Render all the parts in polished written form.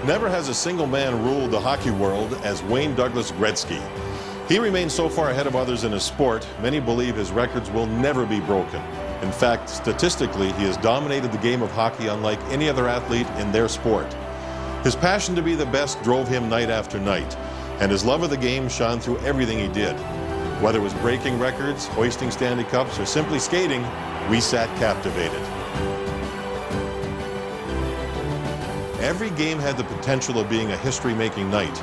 Never has a single man ruled the hockey world as Wayne Douglas Gretzky. He remains so far ahead of others in his sport, many believe his records will never be broken. In fact, statistically, he has dominated the game of hockey unlike any other athlete in their sport. His passion to be the best drove him night after night, and his love of the game shone through everything he did. Whether it was breaking records, hoisting Stanley Cups, or simply skating, we sat captivated. Every game had the potential of being a history-making night.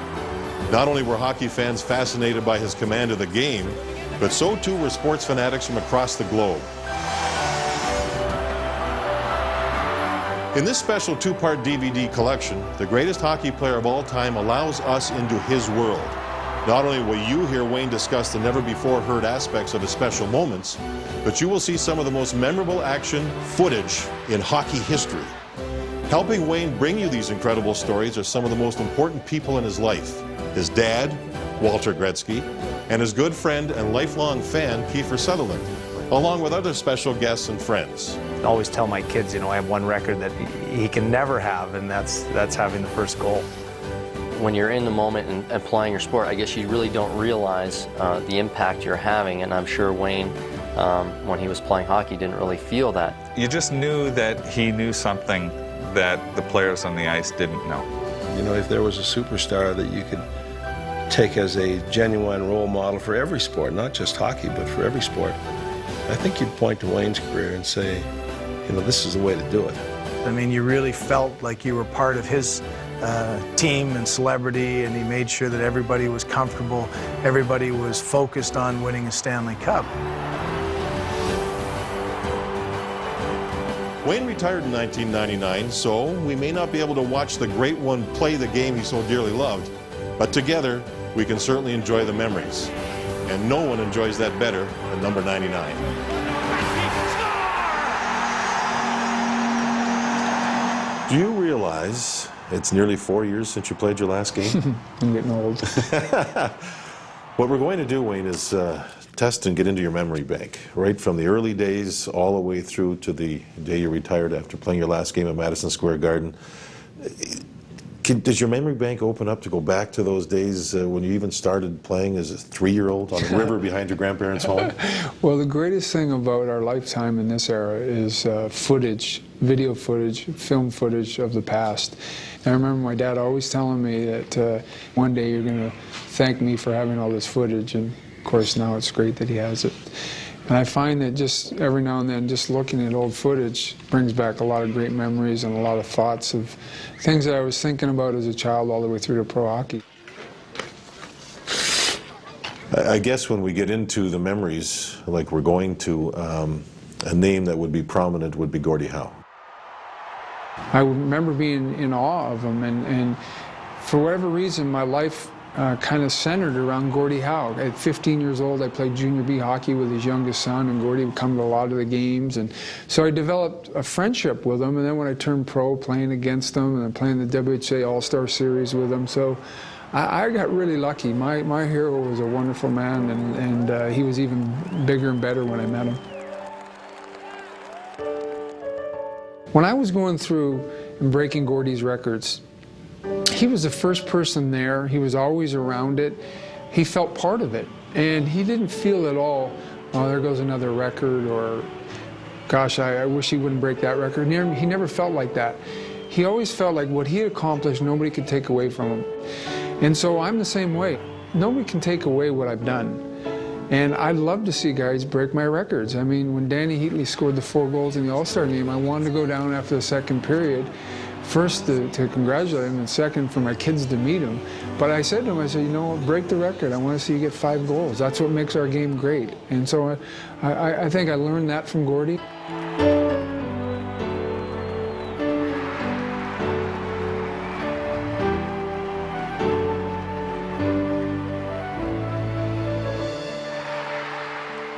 Not only were hockey fans fascinated by his command of the game, but so too were sports fanatics from across the globe. In this special two-part DVD collection, the greatest hockey player of all time allows us into his world. Not only will you hear Wayne discuss the never-before-heard aspects of his special moments, but you will see some of the most memorable action footage in hockey history. Helping Wayne bring you these incredible stories are some of the most important people in his life. His dad, Walter Gretzky, and his good friend and lifelong fan, Kiefer Sutherland, along with other special guests and friends. I always tell my kids, I have one record that he can never have, and that's having the first goal. When you're in the moment and applying your sport, I guess you really don't realize the impact you're having, and I'm sure Wayne, when he was playing hockey, didn't really feel that. You just knew that he knew something that the players on the ice didn't know. If there was a superstar that you could take as a genuine role model for every sport, not just hockey, but for every sport, I think you'd point to Wayne's career and say, this is the way to do it. You really felt like you were part of his team and celebrity, and he made sure that everybody was comfortable, everybody was focused on winning a Stanley Cup. Wayne retired in 1999, so we may not be able to watch the great one play the game he so dearly loved, but together we can certainly enjoy the memories. And no one enjoys that better than number 99. Do you realize it's nearly 4 years since you played your last game? I'm getting old. What we're going to do, Wayne, is test and get into your memory bank, right from the early days all the way through to the day you retired after playing your last game at Madison Square Garden. Does your memory bank open up to go back to those days when you even started playing as a 3-year-old on the river behind your grandparents' home? Well, the greatest thing about our lifetime in this era is footage, video footage, film footage of the past. And I remember my dad always telling me that one day you're going to thank me for having all this footage, and of course now it's great that he has it. And I find that just every now and then, just looking at old footage brings back a lot of great memories and a lot of thoughts of things that I was thinking about as a child all the way through to pro hockey. I guess when we get into the memories, like we're going to, a name that would be prominent would be Gordie Howe. I remember being in awe of him, and for whatever reason, my life kind of centered around Gordie Howe. At 15 years old, I played junior B hockey with his youngest son, and Gordie would come to a lot of the games. And so I developed a friendship with him, and then when I turned pro, playing against him, and then playing the WHA All-Star Series with him. So I got really lucky. My hero was a wonderful man, and he was even bigger and better when I met him. When I was going through and breaking Gordie's records, he was the first person there. He was always around it. He felt part of it. And he didn't feel at all, oh, there goes another record, or gosh, I wish he wouldn't break that record. He never felt like that. He always felt like what he had accomplished, nobody could take away from him. And so I'm the same way. Nobody can take away what I've done. And I'd love to see guys break my records. When Danny Heatley scored the 4 goals in the All-Star game, I wanted to go down after the second period. First to congratulate him, and second for my kids to meet him. But I said to him, I said, break the record. I want to see you get 5 goals. That's what makes our game great. And so I think I learned that from Gordie.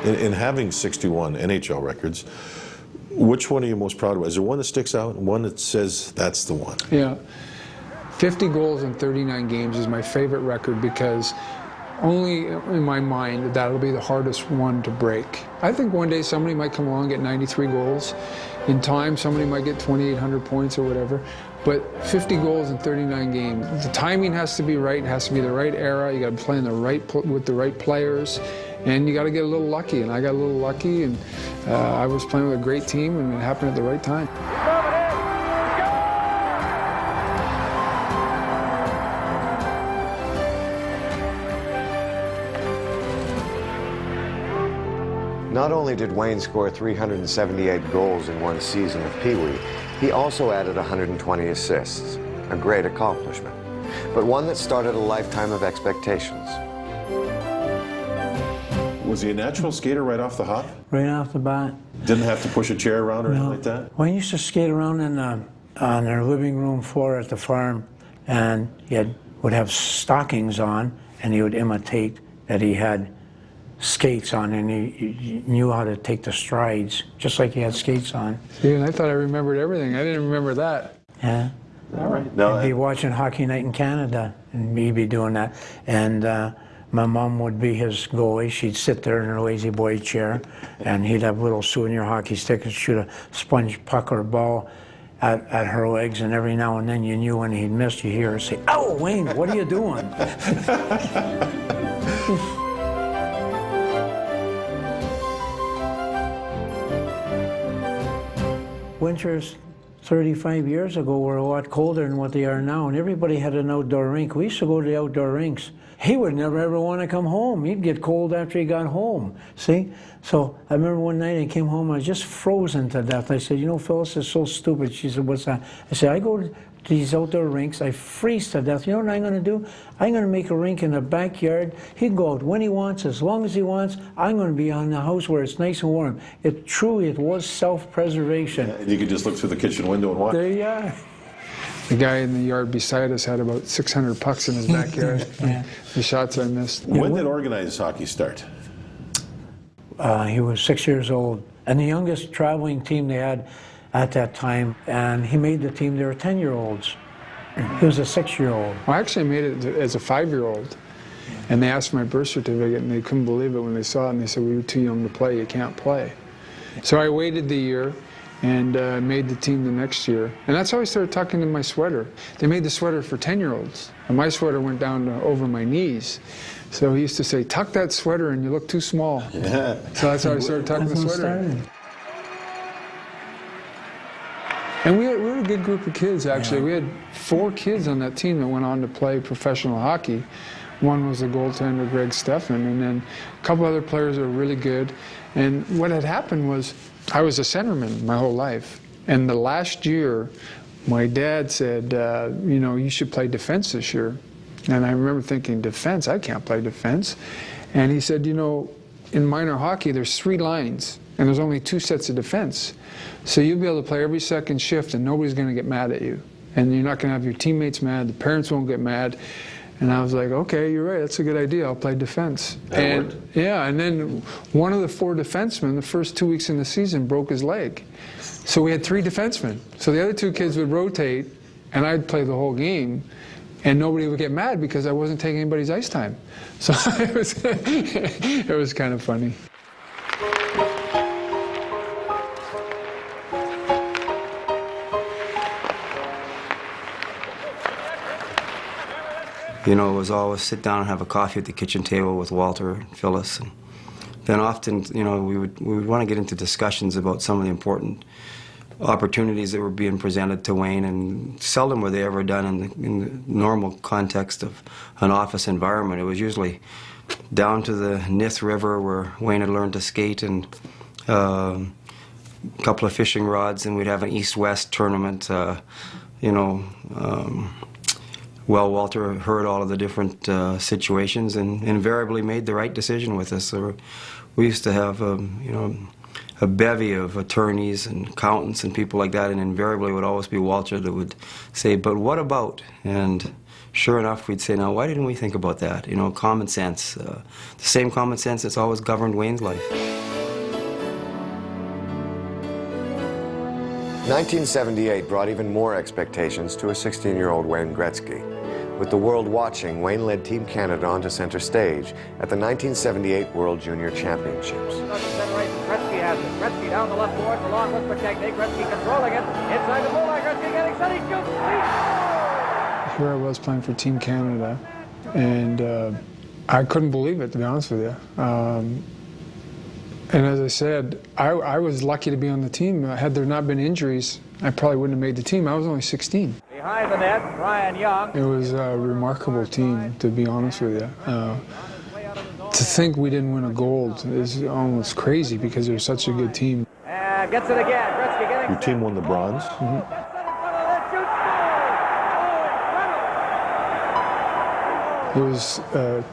In having 61 NHL records, which one are you most proud of? Is there one that sticks out, one that says that's the one? Yeah. 50 goals in 39 games is my favorite record because only in my mind that'll be the hardest one to break. I think one day somebody might come along and get 93 goals. In time, somebody might get 2,800 points or whatever. but 50 goals in 39 games. The timing has to be right. It has to be the right era. You got to play in the with the right players, and you got to get a little lucky. And I got a little lucky, and I was playing with a great team, and it happened at the right time. Not only did Wayne score 378 goals in one season of Pee Wee, he also added 120 assists, a great accomplishment, but one that started a lifetime of expectations. Was he a natural skater right off the hop? Right off the bat. Didn't have to push a chair around or anything like that? Well, he used to skate around on our living room floor at the farm, and would have stockings on, and he would imitate that he had skates on, and he knew how to take the strides, just like he had skates on. See, and I thought I remembered everything. I didn't remember that. Yeah. All right. No, He'd be watching Hockey Night in Canada, and he'd be doing that. And my mom would be his goalie. She'd sit there in her lazy boy chair, and he'd have little souvenir hockey sticks and shoot a sponge puck or ball at her legs, and every now and then you knew when he'd missed, you hear her say, "Oh, Wayne, what are you doing?" Winters 35 years ago were a lot colder than what they are now, and everybody had an outdoor rink. We used to go to the outdoor rinks. He would never ever want to come home. He'd get cold after he got home, see? So I remember one night I came home, I was just frozen to death. I said, "You know, Phyllis, is so stupid." She said, "What's that?" I said, "I go to these outdoor rinks, I freeze to death. You know what I'm going to do? I'm going to make a rink in the backyard. He can go out when he wants, as long as he wants. I'm going to be on the house where it's nice and warm." It truly, it was self-preservation. and you could just look through the kitchen window and watch. There you are. The guy in the yard beside us had about 600 pucks in his backyard. Yeah. The shots I missed. When did organized hockey start? He was 6 years old, and the youngest traveling team they had at that time, and he made the team. They were 10-year-olds. He was a 6-year-old. Well, I actually made it as a 5-year-old, and they asked for my birth certificate, and they couldn't believe it when they saw it, and they said, "We were too young to play, you can't play." So I waited the year, and made the team the next year. And that's how I started tucking in my sweater. They made the sweater for 10-year-olds, and my sweater went down to over my knees. So he used to say, "Tuck that sweater in, you look too small." Yeah. So that's how I started tucking the sweater in. Started. And we were a good group of kids, actually. We had 4 kids on that team that went on to play professional hockey. One was the goaltender, Greg Steffen, and then a couple other players that were really good. And what had happened was, I was a centerman my whole life. And the last year, my dad said, "You know, you should play defense this year." And I remember thinking, defense? I can't play defense. And he said, "You know, in minor hockey, there's 3 lines, and there's only 2 sets of defense. So you'll be able to play every second shift, and nobody's going to get mad at you. And you're not going to have your teammates mad, the parents won't get mad." And I was like, "Okay, you're right, that's a good idea, I'll play defense." And yeah, and then one of the 4 defensemen, the first 2 weeks in the season, broke his leg. So we had 3 defensemen. So the other 2 kids would rotate, and I'd play the whole game, and nobody would get mad because I wasn't taking anybody's ice time. So it was kind of funny. You know, it was always sit down and have a coffee at the kitchen table with Walter and Phyllis. And then often, you know, we would want to get into discussions about some of the important opportunities that were being presented to Wayne, and seldom were they ever done in the normal context of an office environment. It was usually down to the Nith River where Wayne had learned to skate, and a couple of fishing rods, and we'd have an east-west tournament, well, Walter heard all of the different situations and invariably made the right decision with us. So we used to have, a bevy of attorneys and accountants and people like that, and invariably would always be Walter that would say, "But what about?" And sure enough, we'd say, "Now, why didn't we think about that?" You know, common sense. The same common sense that's always governed Wayne's life. 1978 brought even more expectations to a 16-year-old Wayne Gretzky. With the world watching, Wayne led Team Canada onto center stage at the 1978 World Junior Championships. Gretzky has it. Gretzky down the left boards along with McKechnie. Gretzky controlling it. Inside the goal line. Gretzky getting Here I was playing for Team Canada, and I couldn't believe it, to be honest with you. And as I said, I was lucky to be on the team. Had there not been injuries, I probably wouldn't have made the team. I was only 16. Behind the net, Ryan Young. It was a remarkable team, to be honest with you. To think we didn't win a gold is almost crazy because it was such a good team. And gets it again. Gretzky getting Your team won the bronze. It was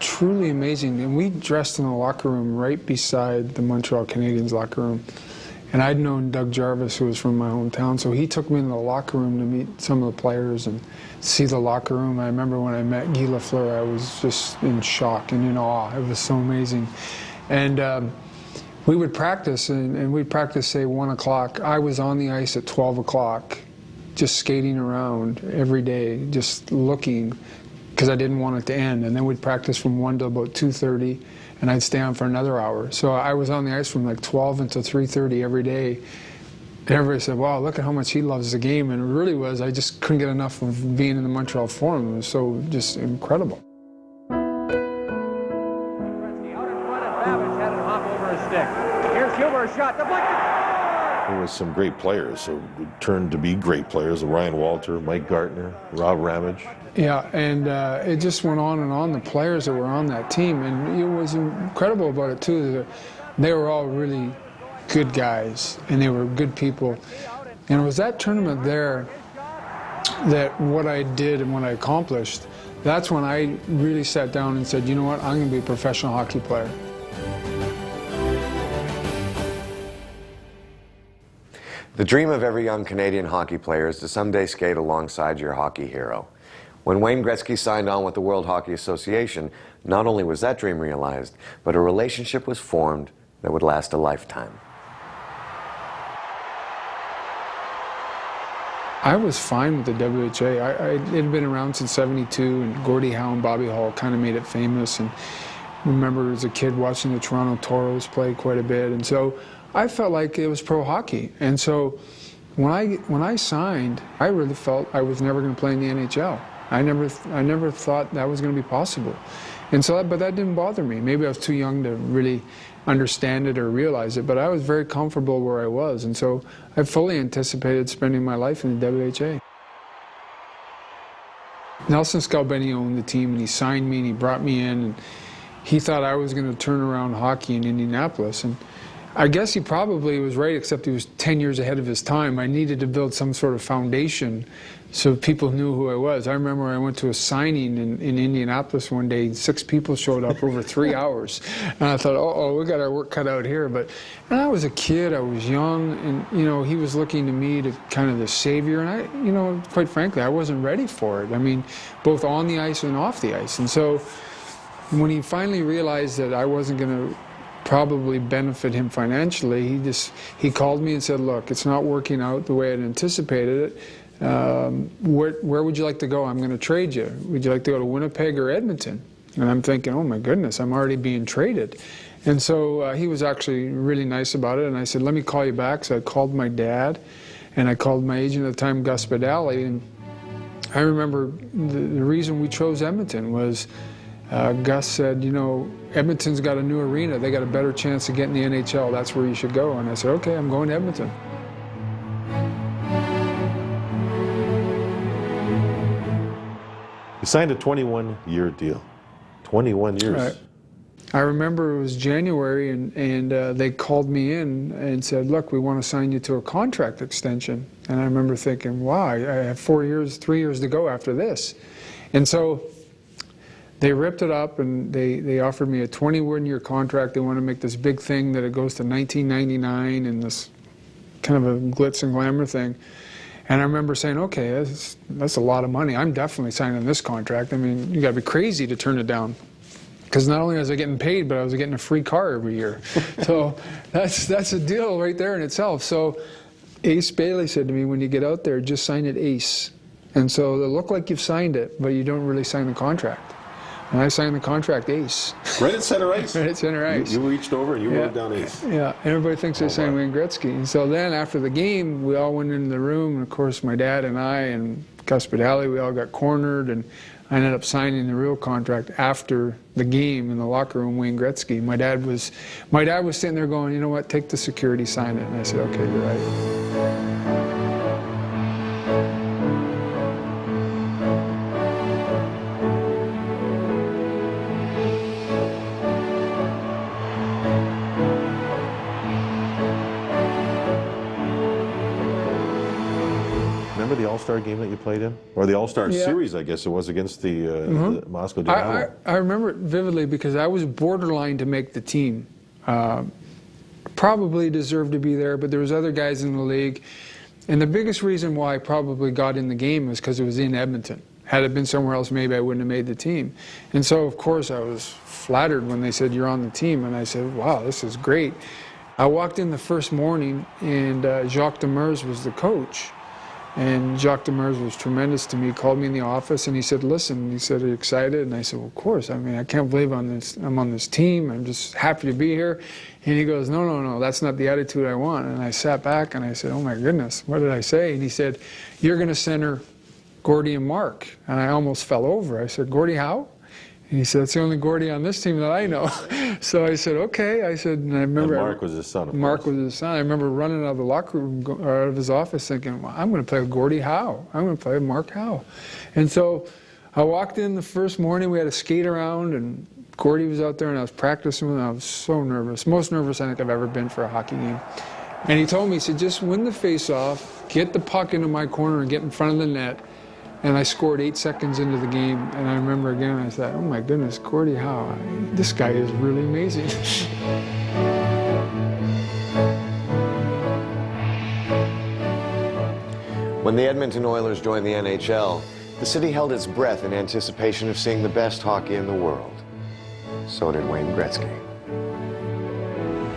truly amazing, and we dressed in the locker room right beside the Montreal Canadiens locker room. And I'd known Doug Jarvis, who was from my hometown, so he took me into the locker room to meet some of the players and see the locker room. I remember when I met Guy Lafleur, I was just in shock and in awe. It was so amazing. And we would practice, and we'd practice, say, 1 o'clock. I was on the ice at 12 o'clock, just skating around every day, just looking, because I didn't want it to end. And then we'd practice from 1 to about 2:30, and I'd stay on for another hour. So I was on the ice from like 12 until 3:30 every day. And everybody said, wow, look at how much he loves the game. And it really was, I just couldn't get enough of being in the Montreal Forum. It was so just incredible. Gretzky out in front, and Babbage had it hop over his stick. Here's Huber's shot, deflected. There was some great players, so it turned to be great players. Ryan Walter, Mike Gartner, Rob Ramage. Yeah, and it just went on and on, the players that were on that team. And it was incredible about it, too. That they were all really good guys, and they were good people. And it was that tournament there that what I did and what I accomplished, that's when I really sat down and said, you know what, I'm going to be a professional hockey player. The dream of every young Canadian hockey player is to someday skate alongside your hockey hero. When Wayne Gretzky signed on with the World Hockey Association, not only was that dream realized, but a relationship was formed that would last a lifetime. I was fine with the WHA. It had been around since '72, and Gordie Howe and Bobby Hull kind of made it famous. And I remember as a kid watching the Toronto Toros play quite a bit, and so I felt like it was pro hockey. And so when I signed, I really felt I was never going to play in the NHL. I never thought that was going to be possible. And so, but that didn't bother me. Maybe I was too young to really understand it or realize it, but I was very comfortable where I was. And so I fully anticipated spending my life in the WHA. Nelson Scalbeni owned the team, and he signed me, and he brought me in, and he thought I was going to turn around hockey in Indianapolis. And I guess he probably was right, except he was 10 years ahead of his time. I needed to build some sort of foundation so people knew who I was. I remember I went to a signing in Indianapolis one day. 6 people showed up over 3 hours. And I thought, uh-oh, we got our work cut out here. And I was a kid, I was young, and, you know, he was looking to me to kind of the savior. And I, you know, quite frankly, I wasn't ready for it. I mean, both on the ice and off the ice. And so when he finally realized that I wasn't going to probably benefit him financially, he called me and said, look, it's not working out the way I'd anticipated it. Where would you like to go? I'm going to trade you. Would you like to go to Winnipeg or Edmonton? And I'm thinking, oh my goodness, I'm already being traded. And so he was actually really nice about it, and I said, let me call you back. So I called my dad, and I called my agent at the time, Gus Badali, and I remember the reason we chose Edmonton was Gus said, you know, Edmonton's got a new arena. They got a better chance of getting the NHL. That's where you should go. And I said, okay, I'm going to Edmonton. You signed a 21-year deal. 21 years. Right. I remember it was January, and they called me in and said, look, we want to sign you to a contract extension. And I remember thinking, wow, I have 3 years to go after this. And so they ripped it up, and they offered me a 21-year contract. They want to make this big thing that it goes to 1999 and this kind of a glitz and glamour thing. And I remember saying, okay, that's a lot of money. I'm definitely signing this contract. I mean, you got to be crazy to turn it down. Because not only was I getting paid, but I was getting a free car every year. So that's a deal right there in itself. So Ace Bailey said to me, when you get out there, just sign it Ace. And so it'll look like you've signed it, but you don't really sign the contract. And I signed the contract ace. Right at center ice? Right at center ice. You reached over and you Yeah. moved down ace. Yeah, everybody thinks I signed Wayne Gretzky. And so then after the game, we all went into the room, and of course my dad and I and Gus Badali, we all got cornered, and I ended up signing the real contract after the game in the locker room, Wayne Gretzky. My dad was sitting there going, you know what, take the security, sign it. And I said, okay, you're right. Remember the All-Star game that you played in? Or the All-Star series, I guess it was, against the Moscow Dynamo? I remember it vividly because I was borderline to make the team. Probably deserved to be there, but there was other guys in the league. And the biggest reason why I probably got in the game was because it was in Edmonton. Had it been somewhere else, maybe I wouldn't have made the team. And so, of course, I was flattered when they said, you're on the team. And I said, wow, this is great. I walked in the first morning, and Jacques Demers was the coach. And Jacques Demers was tremendous to me. He called me in the office and he said, listen, he said, are you excited? And I said, well, of course. I mean, I can't believe I'm on this team. I'm just happy to be here. And he goes, no, that's not the attitude I want. And I sat back and I said, oh my goodness, what did I say? And he said, you're going to center Gordie and Mark. And I almost fell over. I said, Gordie Howe? And he said, it's the only Gordie on this team that I know. So I said, okay. I said, and I remember. And Mark was his son, of Mark course. was his son. I remember running out of the locker room, or out of his office thinking, well, I'm going to play with Gordie Howe. I'm going to play with Mark Howe. And so I walked in the first morning. We had a skate around, and Gordie was out there, and I was practicing with him. I was so nervous. Most nervous I think I've ever been for a hockey game. And he told me, he said, just win the face-off, get the puck into my corner, and get in front of the net. And I scored 8 seconds into the game, and I remember again, I thought, oh my goodness, Gordie Howe, this guy is really amazing. When the Edmonton Oilers joined the NHL, the city held its breath in anticipation of seeing the best hockey in the world. So did Wayne Gretzky.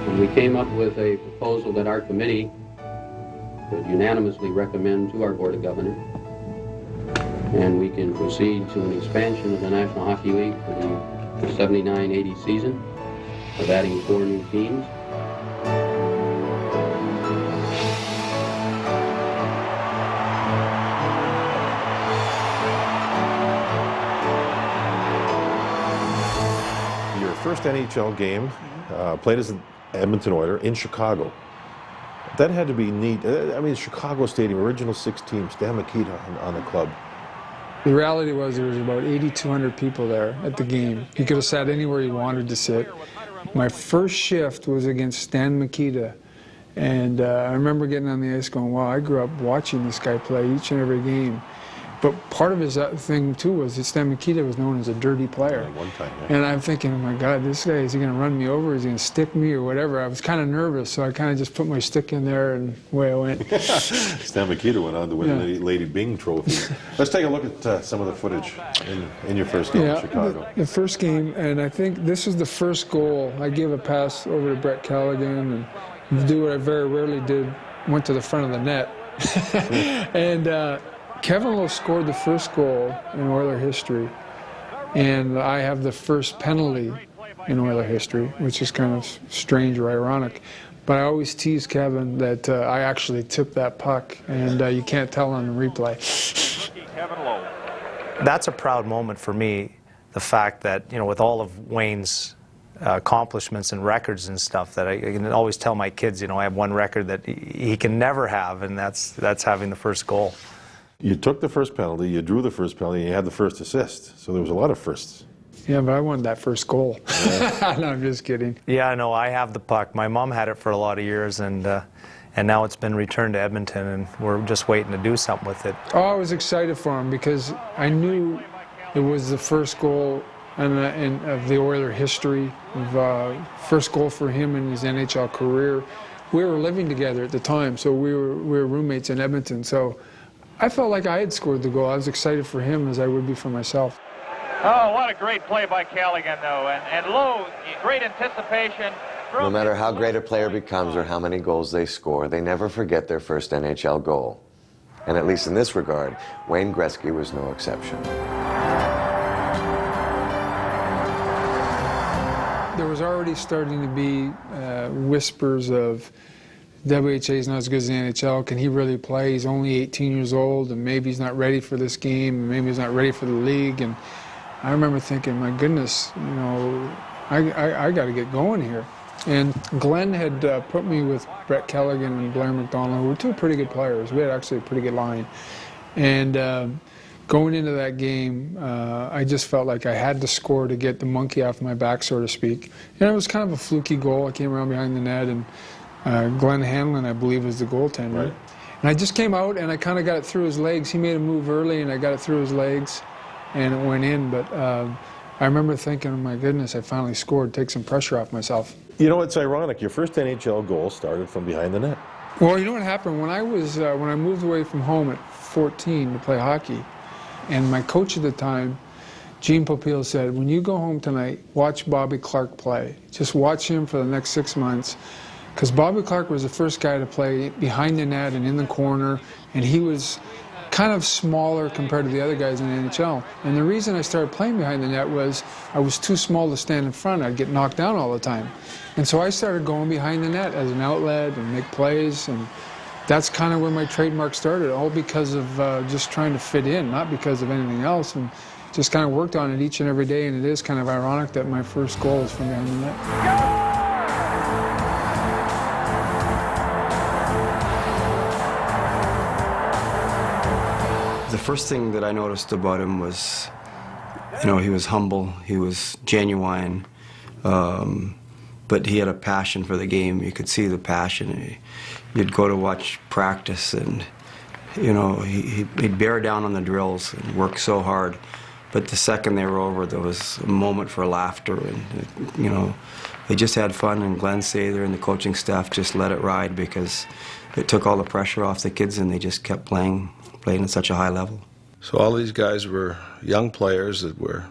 And we came up with a proposal that our committee would unanimously recommend to our Board of Governors. And we can proceed to an expansion of the National Hockey League for the 79-80 season of adding 4 new teams. Your first NHL game, played as an Edmonton Oiler in Chicago. That had to be neat. I mean, Chicago Stadium, original 6 teams, Stan Mikita on the club. The reality was there was about 8,200 people there at the game. He could have sat anywhere he wanted to sit. My first shift was against Stan Mikita. And I remember getting on the ice going, wow, I grew up watching this guy play each and every game. But part of his thing, too, was that Stan Mikita was known as a dirty player. Yeah, one time, yeah. And I'm thinking, oh, my God, this guy, is he going to run me over? Is he going to stick me or whatever? I was kind of nervous, so I kind of just put my stick in there and away I went. Stan Mikita went on to win the Lady Byng Trophy. Let's take a look at some of the footage in your first game in Chicago. The first game, and I think this was the first goal. I gave a pass over to Brett Callaghan and do what I very rarely did, went to the front of the net. And Kevin Lowe scored the first goal in Oiler history, and I have the first penalty in Oiler history, which is kind of strange or ironic. But I always tease Kevin that I actually tipped that puck, and you can't tell on the replay. That's a proud moment for me, the fact that, you know, with all of Wayne's accomplishments and records and stuff, that I can always tell my kids, you know, I have one record that he can never have, and that's having the first goal. You took the first penalty, you drew the first penalty, and you had the first assist. So there was a lot of firsts. Yeah, but I wanted that first goal. Yeah. No, I'm just kidding. Yeah, no, I have the puck. My mom had it for a lot of years, and now it's been returned to Edmonton, and we're just waiting to do something with it. Oh, I was excited for him because I knew it was the first goal of the Oiler history, first goal for him in his NHL career. We were living together at the time, so we were roommates in Edmonton. So I felt like I had scored the goal. I was excited for him as I would be for myself. Oh, what a great play by Callaghan, though. And Lowe, great anticipation. No matter how great a player becomes or how many goals they score, they never forget their first NHL goal. And at least in this regard, Wayne Gretzky was no exception. There was already starting to be whispers of WHA's not as good as the NHL. Can he really play? He's only 18 years old, and maybe he's not ready for this game, and maybe he's not ready for the league. And I remember thinking, my goodness, you know, I got to get going here. And Glenn had put me with Brett Kelligan and Blair McDonald, who were two pretty good players. We had actually a pretty good line. And going into that game, I just felt like I had to score to get the monkey off my back, so to speak. And it was kind of a fluky goal. I came around behind the net, and Glenn Hanlon, I believe, was the goaltender. Right. And I just came out, and I kind of got it through his legs. He made a move early, and I got it through his legs, and it went in. But I remember thinking, oh my goodness, I finally scored, take some pressure off myself. You know, it's ironic. Your first NHL goal started from behind the net. Well, you know what happened? When I moved away from home at 14 to play hockey, and my coach at the time, Gene Popeil, said, when you go home tonight, watch Bobby Clarke play. Just watch him for the next 6 months. Because Bobby Clarke was the first guy to play behind the net and in the corner, and he was kind of smaller compared to the other guys in the NHL. And the reason I started playing behind the net was I was too small to stand in front. I'd get knocked down all the time. And so I started going behind the net as an outlet and make plays, and that's kind of where my trademark started, all because of just trying to fit in, not because of anything else, and just kind of worked on it each and every day. And it is kind of ironic that my first goal is from behind the net. The first thing that I noticed about him was, you know, he was humble, he was genuine, but he had a passion for the game. You could see the passion. You'd go to watch practice, and, you know, he'd bear down on the drills and work so hard. But the second they were over, there was a moment for laughter, and, you know, they just had fun, and Glenn Sather and the coaching staff just let it ride because it took all the pressure off the kids, and they just kept playing at such a high level. So all these guys were young players that were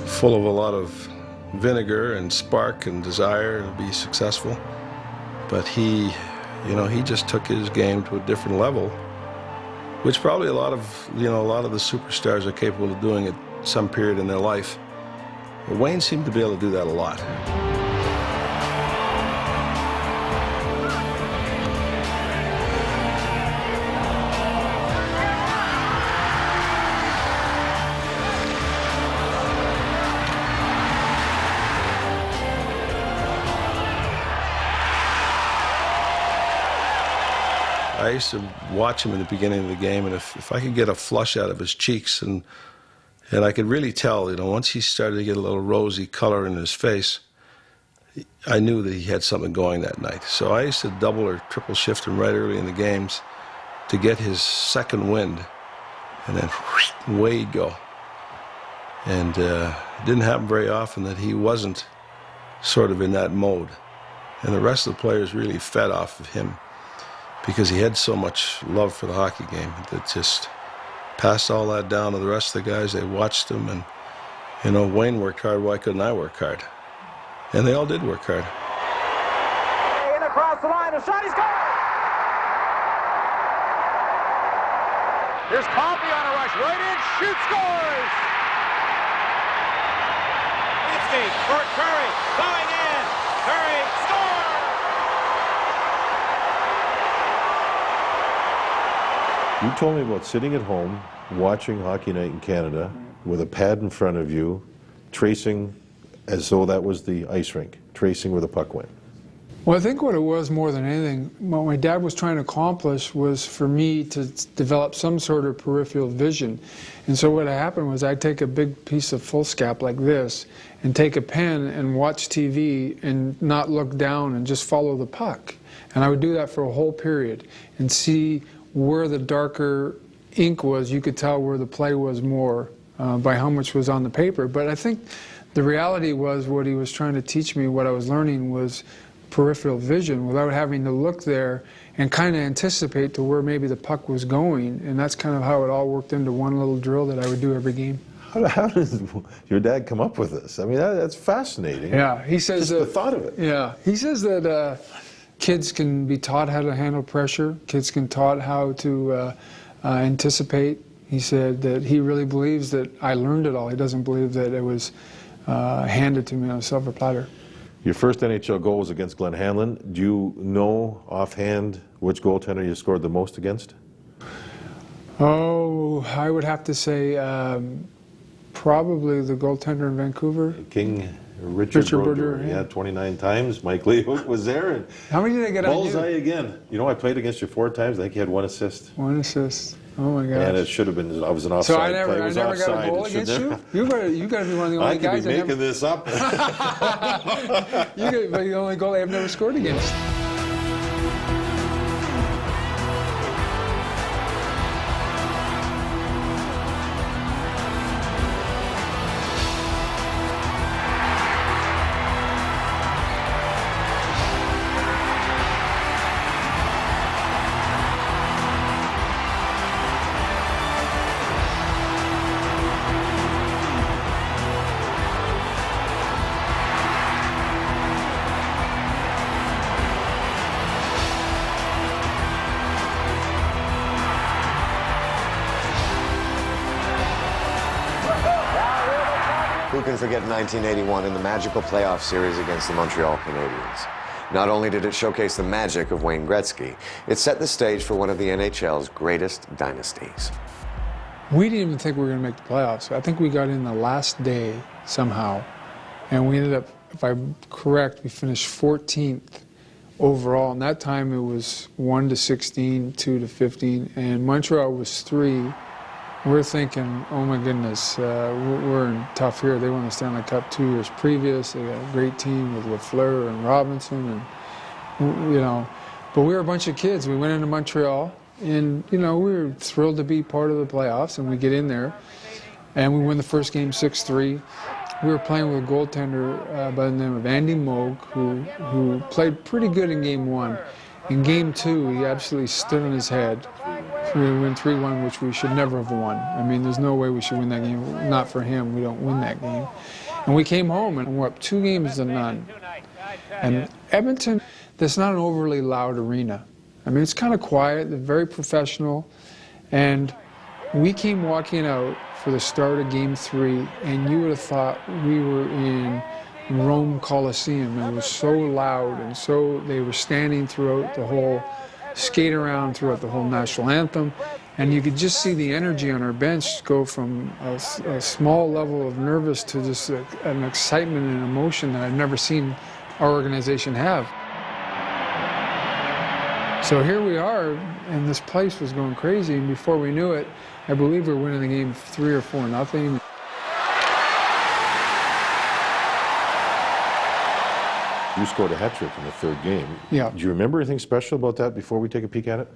full of a lot of vinegar and spark and desire to be successful. But he, you know, he just took his game to a different level, which probably a lot of the superstars are capable of doing at some period in their life. But Wayne seemed to be able to do that a lot. I used to watch him in the beginning of the game, and if I could get a flush out of his cheeks, and I could really tell, you know, once he started to get a little rosy color in his face, I knew that he had something going that night. So I used to double or triple shift him right early in the games to get his second wind, and then away he'd go. And it didn't happen very often that he wasn't sort of in that mode. And the rest of the players really fed off of him, because he had so much love for the hockey game that just passed all that down to the rest of the guys. They watched him, and, you know, Wayne worked hard, why couldn't I work hard? And they all did work hard. In across the line, a shot, he scores! Here's Coffey on a rush, right in, shoots, scores! Gretzky for Curry, going in, Curry scores! You told me about sitting at home, watching Hockey Night in Canada, with a pad in front of you, tracing as though that was the ice rink, tracing where the puck went. Well, I think what it was more than anything, what my dad was trying to accomplish was for me to develop some sort of peripheral vision. And so what happened was I'd take a big piece of foolscap like this and take a pen and watch TV and not look down and just follow the puck. And I would do that for a whole period and see where the darker ink was. You could tell where the play was more by how much was on the paper. But I think the reality was what he was trying to teach me, what I was learning was peripheral vision without having to look there and kind of anticipate to where maybe the puck was going. And that's kind of how it all worked into one little drill that I would do every game. How did your dad come up with this? I mean, that's fascinating. Yeah, he says just the thought of it. Yeah, he says that kids can be taught how to handle pressure. Kids can taught how to anticipate. He said that he really believes that I learned it all. He doesn't believe that it was handed to me on a silver platter. Your first NHL goal was against Glenn Hanlon. Do you know offhand which goaltender you scored the most against? Oh, I would have to say probably the goaltender in Vancouver. King Richard Brodeur. Yeah, 29 times. Mike Lee was there. And how many did I get on you? Bullseye again. You know, I played against you 4 times. I think you had 1 assist. 1 assist. Oh my gosh. And it should have been. I was an offside. So I never play. got a goal against you. You got to be one of the only guys. I could be making this up. You could be the only goal I've never scored against. Who can forget 1981 in the magical playoff series against the Montreal Canadiens? Not only did it showcase the magic of Wayne Gretzky, it set the stage for one of the NHL's greatest dynasties. We didn't even think we were going to make the playoffs. I think we got in the last day somehow, and we ended up, if I'm correct, we finished 14th overall. And that time it was 1-16, 2-15, and Montreal was 3. We're thinking, oh my goodness, we're in tough here. They won the Stanley Cup 2 years previous. They got a great team with Lafleur and Robinson, and you know. But we were a bunch of kids. We went into Montreal, and you know, we were thrilled to be part of the playoffs. And we get in there, and we win the first game 6-3. We were playing with a goaltender by the name of Andy Moog, who played pretty good in Game 1. In Game 2, he absolutely stood on his head. We win 3-1, which we should never have won. I mean, there's no way we should win that game. Not for him, we don't win that game. And we came home and we're up 2-0. And Edmonton, that's not an overly loud arena. I mean, it's kind of quiet, they're very professional. And we came walking out for the start of Game 3, and you would have thought we were in Rome Coliseum. It was so loud, and so they were standing throughout the whole skate around throughout the whole national anthem, and you could just see the energy on our bench go from a small level of nervous to just an excitement and emotion that I've never seen our organization have. So here we are, and this place was going crazy, and before we knew it, I believe we were winning the game 3 or 4-0. You scored a hat trick in the 3rd game. Yeah. Do you remember anything special about that before we take a peek at it?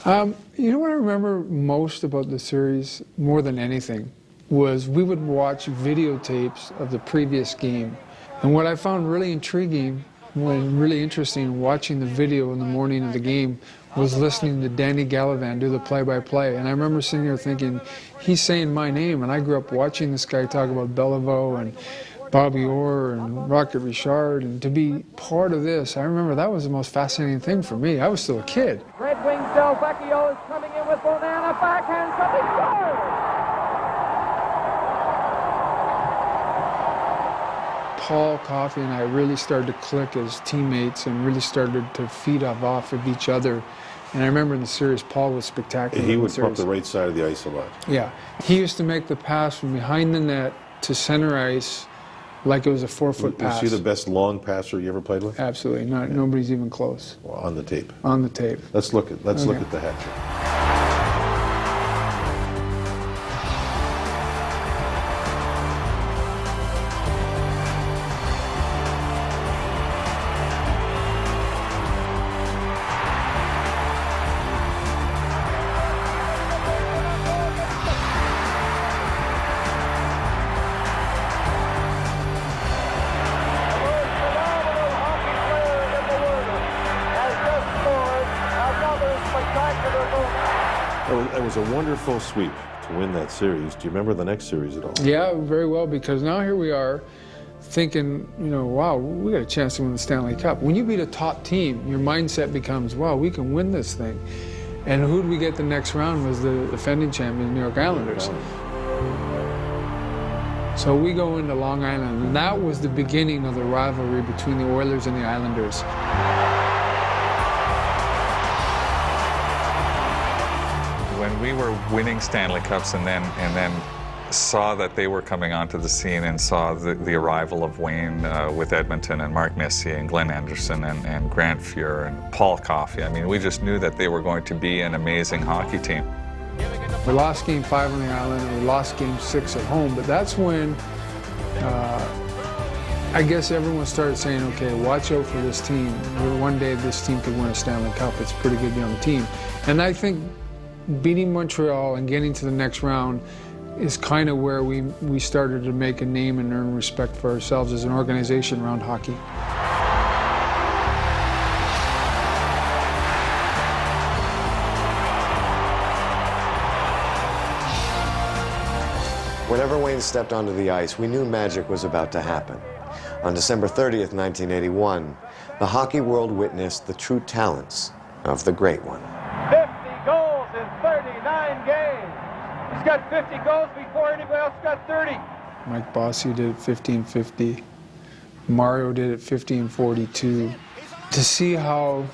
You know what I remember most about the series, more than anything, was we would watch videotapes of the previous game. And what I found really intriguing, really interesting, watching the video in the morning of the game, was listening to Danny Gallivan do the play-by-play. And I remember sitting here thinking, he's saying my name, and I grew up watching this guy talk about Beliveau and Bobby Orr and Rocket Richard, and to be part of this, I remember that was the most fascinating thing for me. I was still a kid. Red Wings Del Vecchio is coming in with Bonanna, backhand, something scores! Paul Coffey and I really started to click as teammates and really started to feed off of each other. And I remember in the series, Paul was spectacular. He would pump the right side of the ice a lot. Yeah. He used to make the pass from behind the net to center ice like it was a 4-foot pass. Was he the best long passer you ever played with? Absolutely. Nobody's even close. Well, on the tape. On the tape. Let's look at the hat trick. It was a wonderful sweep to win that series. Do you remember the next series at all? Yeah, very well, because now here we are thinking, you know, wow, we got a chance to win the Stanley Cup. When you beat a top team, your mindset becomes, wow, we can win this thing. And who did we get the next round was the defending champion, New York Islanders. So we go into Long Island, and that was the beginning of the rivalry between the Oilers and the Islanders. When we were winning Stanley Cups and then saw that they were coming onto the scene and saw the arrival of Wayne with Edmonton and Mark Messier and Glenn Anderson and Grant Fuhr and Paul Coffey, I mean, we just knew that they were going to be an amazing hockey team. We lost Game 5 on the island, and we lost Game 6 at home, but that's when I guess everyone started saying, okay, watch out for this team. One day this team could win a Stanley Cup. It's a pretty good young team. And I think beating Montreal and getting to the next round is kind of where we started to make a name and earn respect for ourselves as an organization around hockey. Whenever Wayne stepped onto the ice, we knew magic was about to happen. On December 30th, 1981, the hockey world witnessed the true talents of the great one. 50 goals in 39 games. He's got 50 goals before anybody else got 30. Mike Bossy did it 15-50. Mario did it 15-42. To see how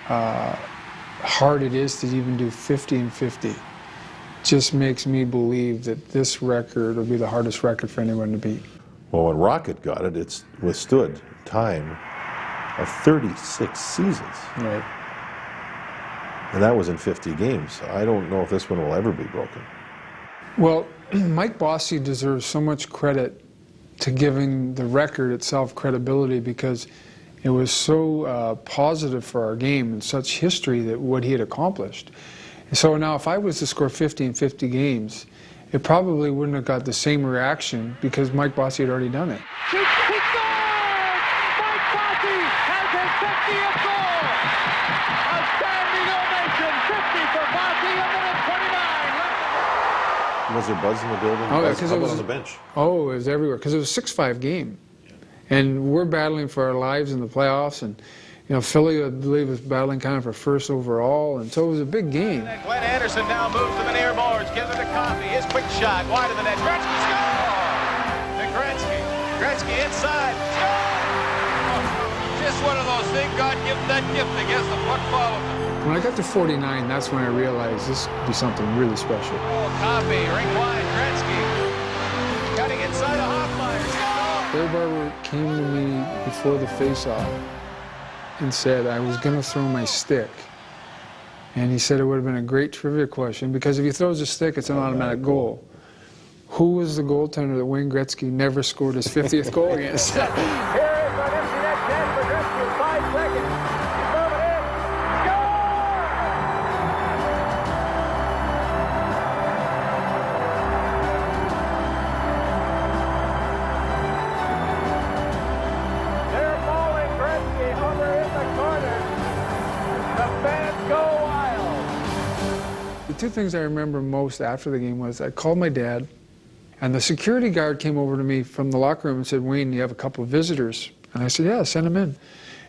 hard it is to even do 50-50 just makes me believe that this record will be the hardest record for anyone to beat. Well, when Rocket got it, it's withstood time of 36 seasons. Right. And that was in 50 games. I don't know if this one will ever be broken. Well, Mike Bossy deserves so much credit to giving the record itself credibility, because it was so positive for our game and such history that what he had accomplished. And so now if I was to score 50 in 50 games, it probably wouldn't have got the same reaction because Mike Bossy had already done it. He scores! Mike Bossy has his 50th goal! A standing ovation, 50 for Bossy, a minute 29. Was there buzz in the building? Oh, Buzz, because how it about was on the bench? Oh, it was everywhere because it was a 6-5 game, and we're battling for our lives in the playoffs. And you know, Philly, I believe, was battling kind of for first overall, and so it was a big game. Glenn Anderson now moves to the near boards, gives it to Coffey. His quick shot wide of the net. Gretzky scores! To Gretzky. Gretzky inside. Score! Just one of those things. God give that gift. I guess the puck follows him. When I got to 49, that's when I realized this could be something really special. Oh, Coffey, ring wide. Gretzky cutting inside of Hoffmeyer. Barry Barber came to me before the face-off and said I was going to throw my stick. And he said it would have been a great trivia question, because if he throws a stick, it's an automatic goal. Who was the goaltender that Wayne Gretzky never scored his 50th goal against? Here is an empty net chance for Gretzky in 5 seconds. He's moving in. They're bowling Gretzky over in the corner. The fans go wild. The two things I remember most after the game was I called my dad, and the security guard came over to me from the locker room and said, "Wayne, you have a couple of visitors." And I said, "Yeah, send them in."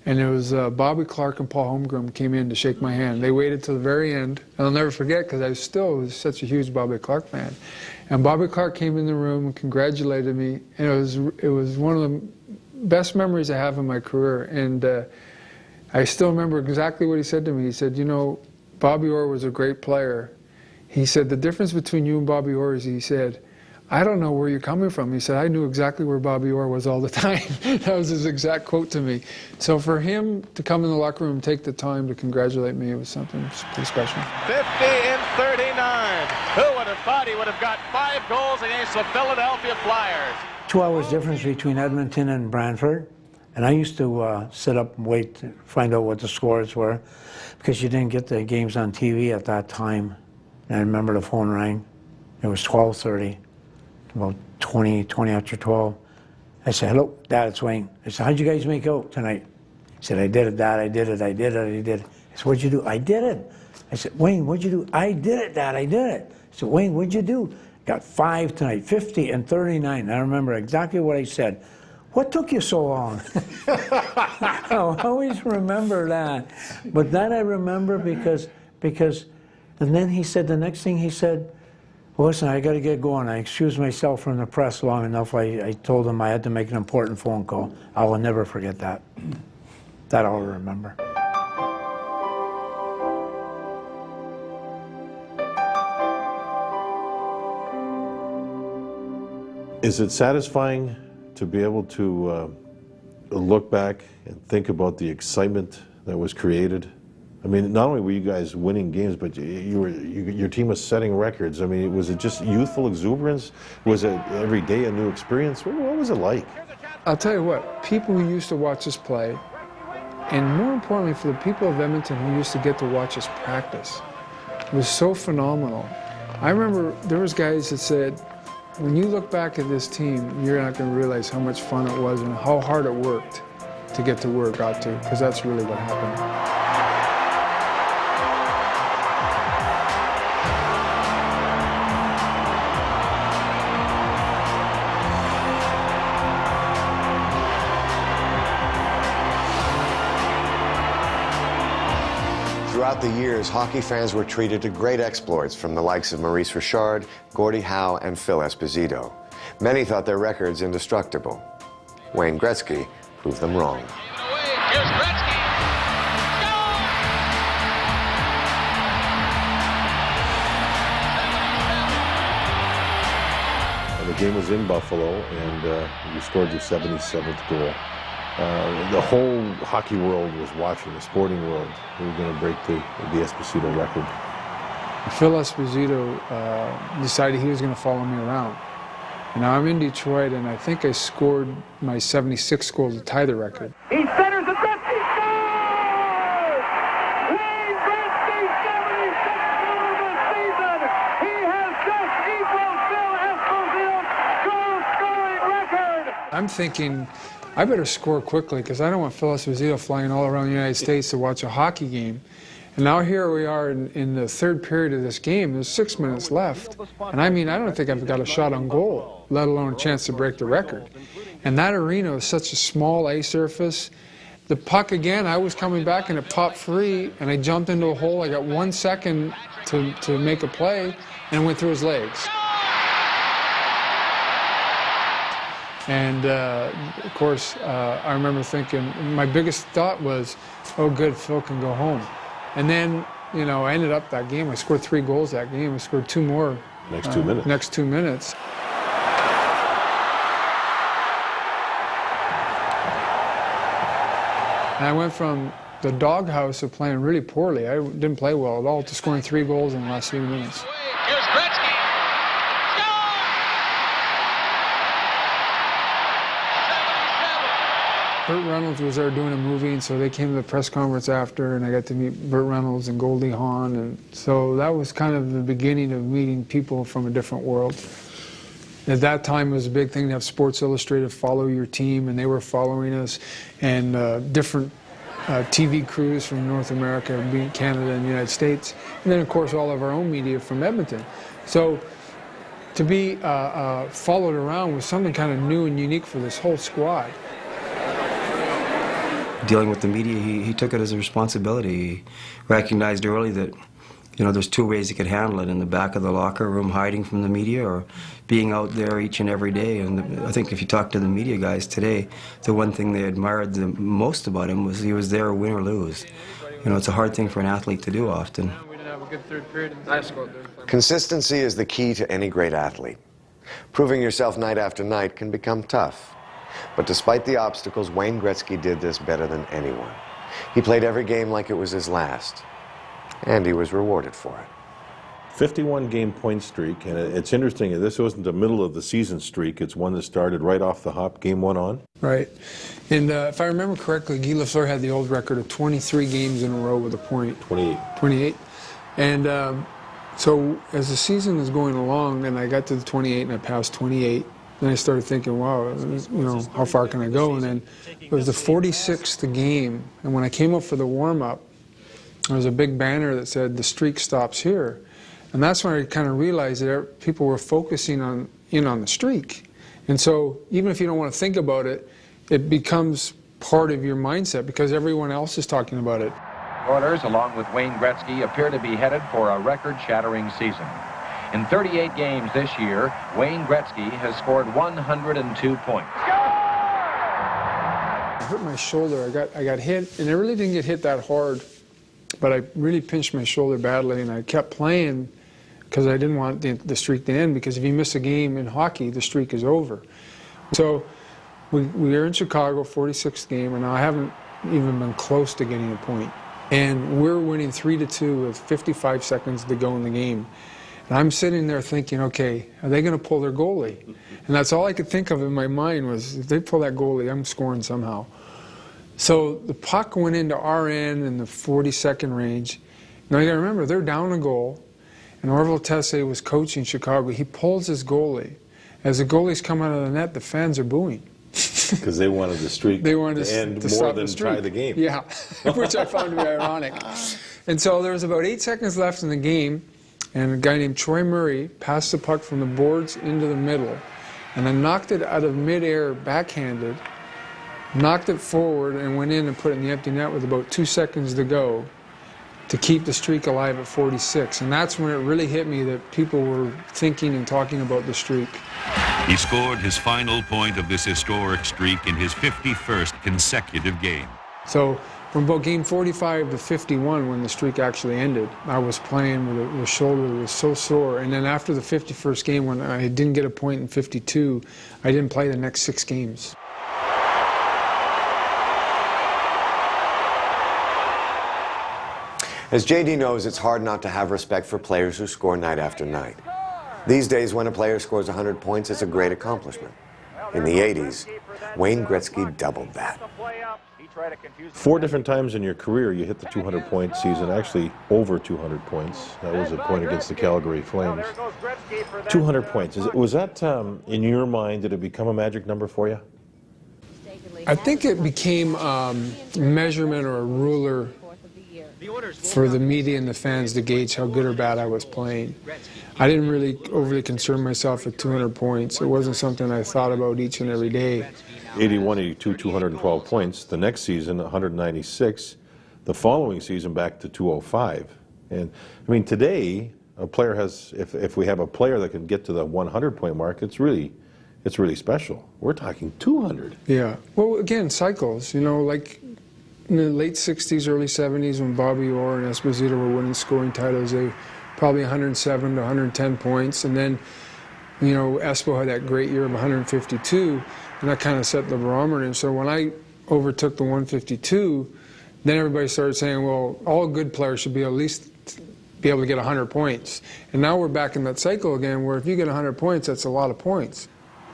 And it was Bobby Clark and Paul Holmgren came in to shake my hand. They waited till the very end, and I'll never forget because I still was such a huge Bobby Clark fan. And Bobby Clark came in the room and congratulated me, and it was one of the best memories I have in my career. And I still remember exactly what he said to me. He said, "You know, Bobby Orr was a great player." He said, "The difference between you and Bobby Orr is," he said, "I don't know where you're coming from." He said, "I knew exactly where Bobby Orr was all the time." That was his exact quote to me. So for him to come in the locker room and take the time to congratulate me, it was something pretty special. 50 in 39. Who would have thought he would have got 5 goals against the Philadelphia Flyers? 2 hours difference between Edmonton and Brantford. And I used to sit up and wait to find out what the scores were, because you didn't get the games on TV at that time. And I remember the phone rang. It was 12:30, about 20 after 12. I said, "Hello, Dad, it's Wayne." I said, "How'd you guys make out tonight?" He said, "I did it, Dad, I did it, I did it, I did it." I said, "What'd you do?" "I did it." I said, "Wayne, what'd you do?" "I did it, Dad, I did it." I said, "Wayne, what'd you do?" "Got 5 tonight, 50 and 39. I remember exactly what I said. "What took you so long?" I'll always remember that. But that I remember because, and then he said, the next thing he said, Well, listen, I got to get going. I excused myself from the press long enough. I told them I had to make an important phone call. I will never forget that. That I'll remember. Is it satisfying to be able to look back and think about the excitement that was created? I mean, not only were you guys winning games, but your team was setting records. I mean, was it just youthful exuberance? Was it every day a new experience? What was it like? I'll tell you what, people who used to watch us play, and more importantly for the people of Edmonton who used to get to watch us practice, it was so phenomenal. I remember there was guys that said, when you look back at this team, you're not going to realize how much fun it was and how hard it worked to get to where it got to, because that's really what happened. Throughout the years, hockey fans were treated to great exploits from the likes of Maurice Richard, Gordie Howe, and Phil Esposito. Many thought their records indestructible. Wayne Gretzky proved them wrong. Here's Gretzky. And the game was in Buffalo, and you scored your 77th goal. The whole hockey world was watching, the sporting world. We were going to break the Esposito record. Phil Esposito decided he was going to follow me around. And now I'm in Detroit, and I think I scored my 76 goal to tie the record. He centers the Gretzky scores! Wayne Gretzky, 76 goal of the season. He has just equaled Phil Esposito's goal-scoring record. I'm thinking, I better score quickly because I don't want Phil Esposito flying all around the United States to watch a hockey game. And now here we are in the third period of this game. There's 6 minutes left. And I mean, I don't think I've got a shot on goal, let alone a chance to break the record. And that arena is such a small ice surface. The puck again, I was coming back and it popped free and I jumped into a hole. I got 1 second to make a play and it went through his legs. And of course, I remember thinking, my biggest thought was, oh good, Phil can go home. And then, you know, I ended up that game. I scored 3 goals that game. I scored 2 more. Next 2 minutes. Next 2 minutes. And I went from the doghouse of playing really poorly, I didn't play well at all, to scoring 3 goals in the last 3 minutes. Here's Gretzky. Burt Reynolds was there doing a movie, and so they came to the press conference after, and I got to meet Burt Reynolds and Goldie Hawn, and so that was kind of the beginning of meeting people from a different world. At that time, it was a big thing to have Sports Illustrated follow your team, and they were following us, and different TV crews from North America, being Canada and the United States, and then, of course, all of our own media from Edmonton. So to be followed around was something kind of new and unique for this whole squad. Dealing with the media, he took it as a responsibility. He recognized early that, you know, there's 2 ways he could handle it: in the back of the locker room hiding from the media, or being out there each and every day. And I think if you talk to the media guys today, the one thing they admired the most about him was he was there win or lose. You know, it's a hard thing for an athlete to do often. We didn't have a good third period. Consistency is the key to any great athlete. Proving yourself night after night can become tough. But despite the obstacles, Wayne Gretzky did this better than anyone. He played every game like it was his last, and he was rewarded for it. 51-game point streak, and it's interesting, this wasn't the middle of the season streak, it's one that started right off the hop, game 1 on. Right. And if I remember correctly, Guy Lafleur had the old record of 23 games in a row with a point. 28. 28. And so as the season was going along, and I got to the 28 and I passed 28, then I started thinking, wow, you know, how far can I go? And then it was the 46th game, and when I came up for the warm-up, there was a big banner that said, "The streak stops here." And that's when I kind of realized that people were focusing on the streak. And so even if you don't want to think about it, it becomes part of your mindset because everyone else is talking about it. Oilers, along with Wayne Gretzky, appear to be headed for a record-shattering season. In 38 games this year, Wayne Gretzky has scored 102 points. I hurt my shoulder. I got hit, and I really didn't get hit that hard, but I really pinched my shoulder badly, and I kept playing because I didn't want the streak to end, because if you miss a game in hockey, the streak is over. So we are in Chicago, 46th game, and I haven't even been close to getting a point. And we're winning 3-2 with 55 seconds to go in the game. And I'm sitting there thinking, okay, are they going to pull their goalie? And that's all I could think of in my mind was, if they pull that goalie, I'm scoring somehow. So the puck went into our end in the 40-second range. Now you got to remember, they're down a goal, and Orville Tesse was coaching Chicago. He pulls his goalie. As the goalies come out of the net, the fans are booing. Because they wanted the streak They wanted to end to more stop than the streak. tie the game. Yeah, which I found to be ironic. And so there was about 8 seconds left in the game, and a guy named Troy Murray passed the puck from the boards into the middle, and then knocked it out of midair backhanded, knocked it forward, and went in and put it in the empty net with about 2 seconds to go to keep the streak alive at 46. And that's when it really hit me that people were thinking and talking about the streak. He scored his final point of this historic streak in his 51st consecutive game. So from about game 45 to 51, when the streak actually ended, I was playing with a shoulder that was so sore. And then after the 51st game, when I didn't get a point in 52, I didn't play the next 6 games. As JD knows, it's hard not to have respect for players who score night after night. These days, when a player scores 100 points, it's a great accomplishment. In the 80s, Wayne Gretzky doubled that. 4 different times in your career, you hit the 200-point season, actually over 200 points. That was a point against the Calgary Flames. 200 points. Was that, in your mind, did it become a magic number for you? I think it became a measurement or a ruler for the media and the fans to gauge how good or bad I was playing. I didn't really overly concern myself with 200 points. It wasn't something I thought about each and every day. 81, 82, 212 points. The next season, 196. The following season, back to 205. And, I mean, today, a player has, if we have a player that can get to the 100-point mark, it's really special. We're talking 200. Yeah. Well, again, cycles, you know, like in the late 60s, early 70s, when Bobby Orr and Esposito were winning scoring titles, they probably 107 to 110 points. And then, you know, Espo had that great year of 152, and that kind of set the barometer. And so when I overtook the 152, then everybody started saying, well, all good players should be at least be able to get 100 points. And now we're back in that cycle again, where if you get 100 points, that's a lot of points.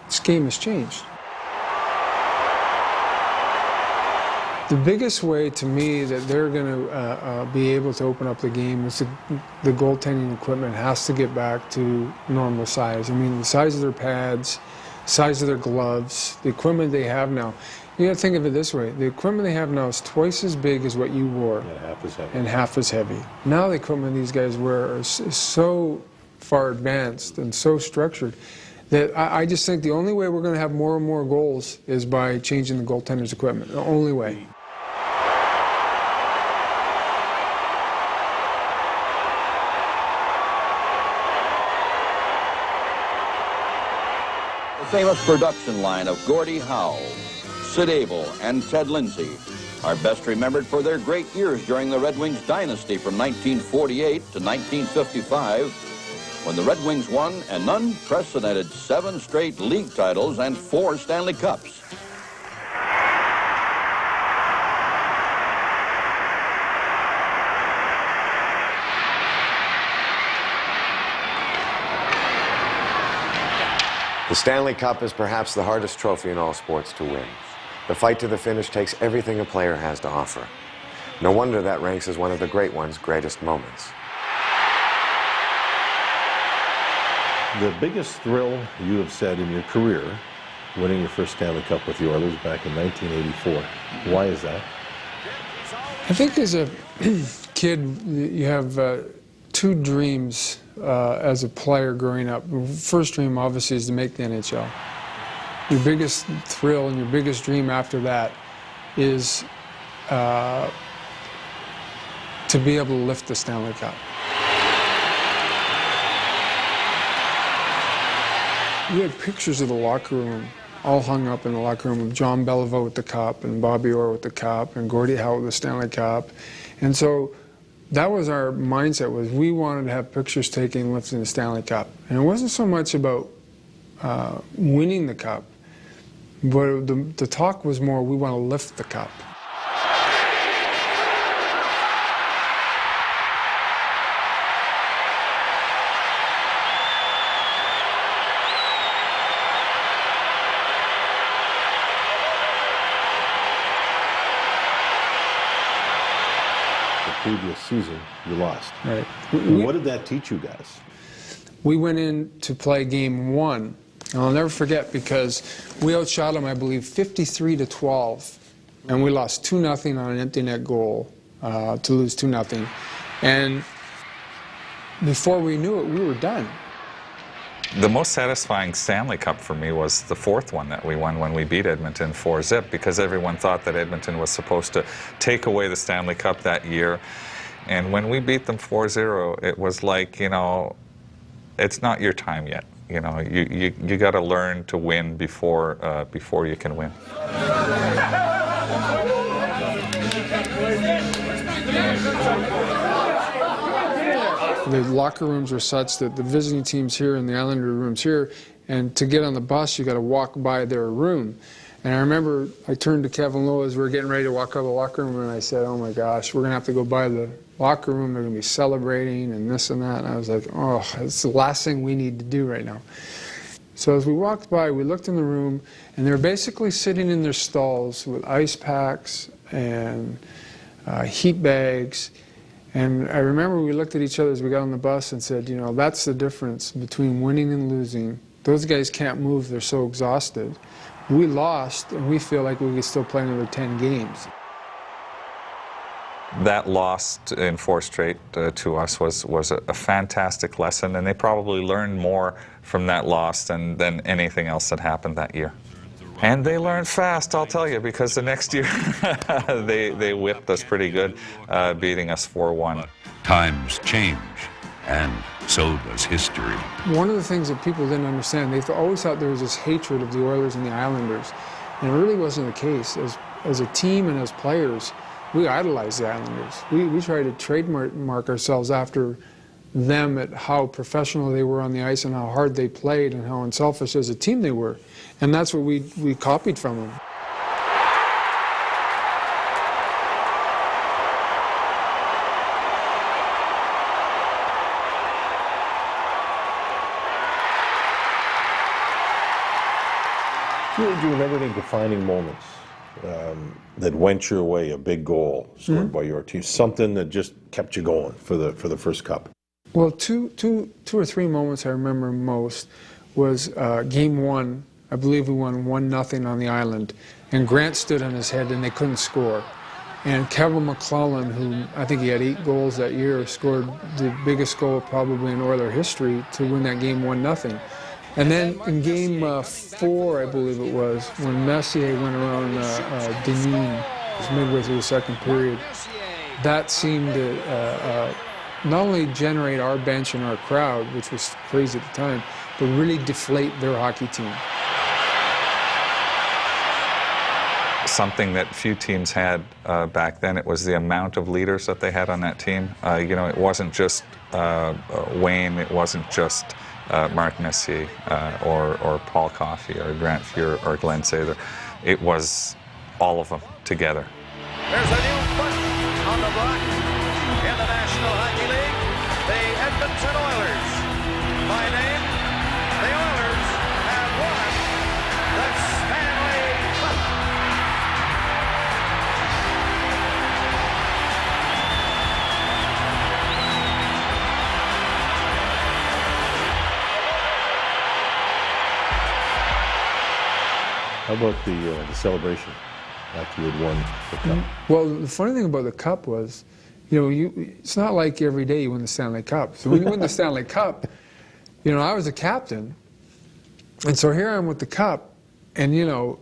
This game has changed. The biggest way to me that they're going to be able to open up the game is the goaltending equipment has to get back to normal size. I mean, the size of their pads, size of their gloves, the equipment they have now. You got to think of it this way. The equipment they have now is twice as big as what you wore. And half as heavy. And half as heavy. Now the equipment these guys wear is so far advanced and so structured that I just think the only way we're going to have more and more goals is by changing the goaltender's equipment. The only way. The famous production line of Gordie Howe, Sid Abel, and Ted Lindsay are best remembered for their great years during the Red Wings dynasty from 1948 to 1955, when the Red Wings won an unprecedented 7 straight league titles and 4 Stanley Cups. The Stanley Cup is perhaps the hardest trophy in all sports to win. The fight to the finish takes everything a player has to offer. No wonder that ranks as one of the great one's greatest moments. The biggest thrill you have said in your career, winning your first Stanley Cup with the Oilers back in 1984. Why is that? I think as a kid, you have 2 dreams as a player growing up. First dream, obviously, is to make the NHL. Your biggest thrill and your biggest dream after that is to be able to lift the Stanley Cup. we had pictures of the locker room all hung up in the locker room of John Beliveau with the cup and Bobby Orr with the cup and Gordie Howe with the Stanley Cup. And so that was our mindset, was we wanted to have pictures taken lifting the Stanley Cup. And it wasn't so much about winning the cup, but the talk was more, we want to lift the cup. Previous season, you lost. Right. What did that teach you guys? We went in to play game 1, and I'll never forget, because we outshot them, I believe, 53-12, and we lost 2-0 on an empty net goal to lose 2-0. And before we knew it, we were done. The most satisfying Stanley Cup for me was the 4th one that we won when we beat Edmonton 4-0, because everyone thought that Edmonton was supposed to take away the Stanley Cup that year. And when we beat them 4-0, it was like, you know, it's not your time yet. You know, you got to learn to win before you can win. The locker rooms were such that the visiting teams here and the Islander rooms here, and to get on the bus, you got to walk by their room. And I remember I turned to Kevin Lowe as we were getting ready to walk out of the locker room, and I said, oh my gosh, we're going to have to go by the locker room. They're going to be celebrating and this and that. And I was like, oh, it's the last thing we need to do right now. So as we walked by, we looked in the room, and they were basically sitting in their stalls with ice packs and heat bags. And I remember we looked at each other as we got on the bus and said, you know, that's the difference between winning and losing. Those guys can't move, they're so exhausted. We lost, and we feel like we could still play another 10 games. That loss in 4 straight to us was a fantastic lesson, and they probably learned more from that loss than anything else that happened that year. And they learned fast, I'll tell you, because the next year they whipped us pretty good, beating us 4-1. Times change, and so does history. One of the things that people didn't understand, they always thought there was this hatred of the Oilers and the Islanders, and it really wasn't the case. As a team and as players, we idolized the Islanders. We tried to trademark ourselves after them at how professional they were on the ice and how hard they played and how unselfish as a team they were. And that's what we copied from them. Do you remember any defining moments that went your way, a big goal scored by your team, something that just kept you going for the first cup? Well, two or three moments I remember most was game 1. I believe we won 1-0 on the island, and Grant stood on his head and they couldn't score. And Kevin McClellan, who I think he had 8 goals that year, scored the biggest goal probably in Oiler history to win that game 1-0. And then in game 4, I believe it was, when Messier went around Deneen, it was midway through the second period, that seemed to not only generate our bench and our crowd, which was crazy at the time, but really deflate their hockey team. Something that few teams had back then, it was the amount of leaders that they had on that team. You know, it wasn't just Wayne, it wasn't just Mark Messier or Paul Coffey or Grant Fuhr or Glenn Sather. It was all of them together. There's a new push on the block in the National Hockey League. The Edmonton Oilers. By name, the Oilers have won the Stanley Cup. How about the celebration after you had won the cup? Well, the funny thing about the cup was, you know, it's not like every day you win the Stanley Cup. So when you win the Stanley Cup, you know, I was a captain, and so here I am with the cup, and you know,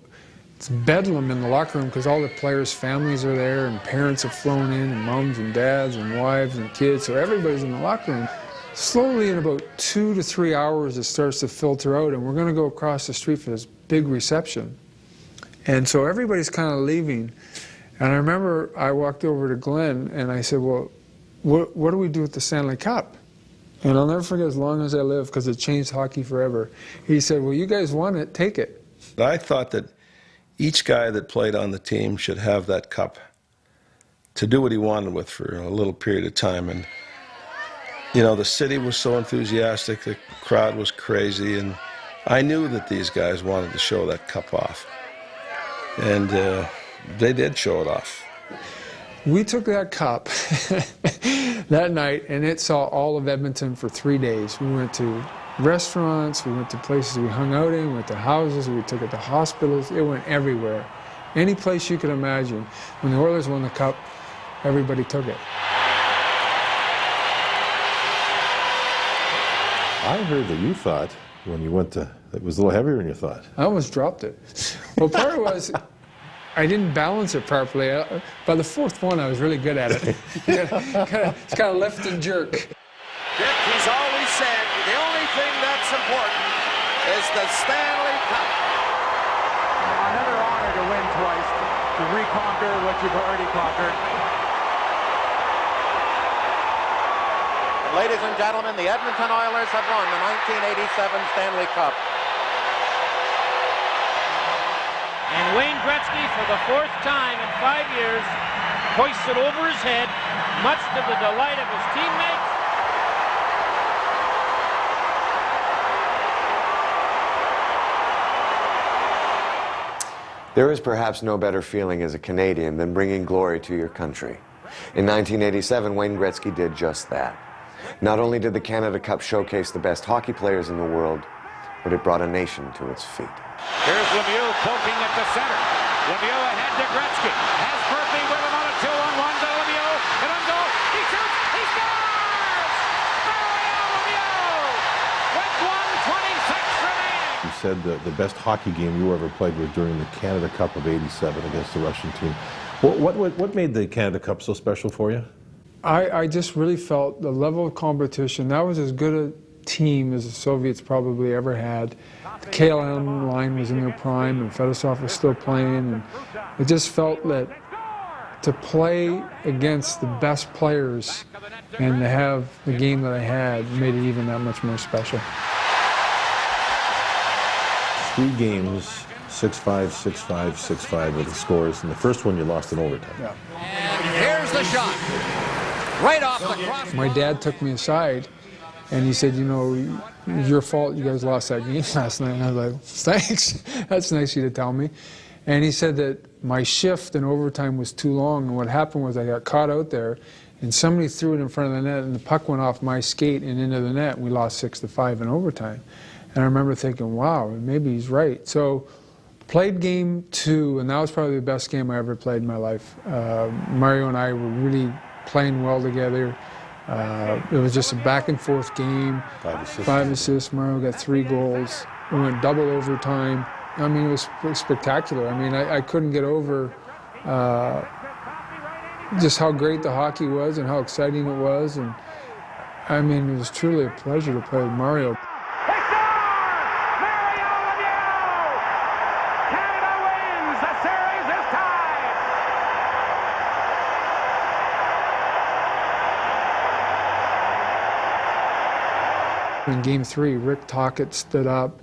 it's bedlam in the locker room because all the players' families are there, and parents have flown in, and moms and dads and wives and kids, so everybody's in the locker room. slowly in about 2 to 3 hours it starts to filter out, and we're going to go across the street for this big reception. And so everybody's kind of leaving. And I remember I walked over to Glenn and I said, well, what do we do with the Stanley Cup? And I'll never forget as long as I live, because it changed hockey forever. He said, well, you guys won it, take it. I thought that each guy that played on the team should have that cup to do what he wanted with for a little period of time. And, you know, the city was so enthusiastic, the crowd was crazy, and I knew that these guys wanted to show that cup off. And they did show it off. We took that cup that night, and it saw all of Edmonton for 3 days. We went to restaurants, we went to places we hung out in, we went to houses, we took it to hospitals. It went everywhere. Any place you could imagine. When the Oilers won the cup, everybody took it. I heard that you thought when you went to, it was a little heavier than you thought. I almost dropped it. Well, part of it was I didn't balance it properly. By the fourth one, I was really good at it. It's kind of lift and jerk. Dick, he's always said the only thing that's important is the Stanley Cup. Another honor to win twice, to reconquer what you've already conquered. Ladies and gentlemen, the Edmonton Oilers have won the 1987 Stanley Cup. And Wayne Gretzky, for the fourth time in 5 years, hoists it over his head, much to the delight of his teammates. There is perhaps no better feeling as a Canadian than bringing glory to your country. In 1987, Wayne Gretzky did just that. Not only did the Canada Cup showcase the best hockey players in the world, but it brought a nation to its feet. Here's Lemieux poking at the center. Lemieux ahead to Gretzky. Has Murphy with him on a 2-on-1 to Lemieux. And on goal. He shoots. He scores! Mario Lemieux! With 1:26 remaining. You said the best hockey game you ever played was during the Canada Cup of '87 against the Russian team. What made the Canada Cup so special for you? I just really felt the level of competition. That was as good a team as the Soviets probably ever had. The KLM line was in their prime, and Fedosov was still playing. And it just felt that to play against the best players and to have the game that I had made it even that much more special. 3 games, 6-5, 6-5, 6-5 were the scores, and the first one you lost in overtime. Yeah. And here's the shot. Right off the cross. My dad took me aside, and he said, you know, your fault you guys lost that game last night. And I was like, thanks. That's nice of you to tell me. And he said that my shift in overtime was too long, and what happened was I got caught out there, and somebody threw it in front of the net, and the puck went off my skate and into the net, and we lost 6-5 in overtime. And I remember thinking, wow, maybe he's right. So played game 2, and that was probably the best game I ever played in my life. Mario and I were really playing well together. It was just a back-and-forth game. 5 assists. Mario got 3 goals. We went double overtime. I mean, it was spectacular. I mean, I couldn't get over just how great the hockey was and how exciting it was. And I mean, it was truly a pleasure to play with Mario. In Game 3, Rick Tocchet stood up,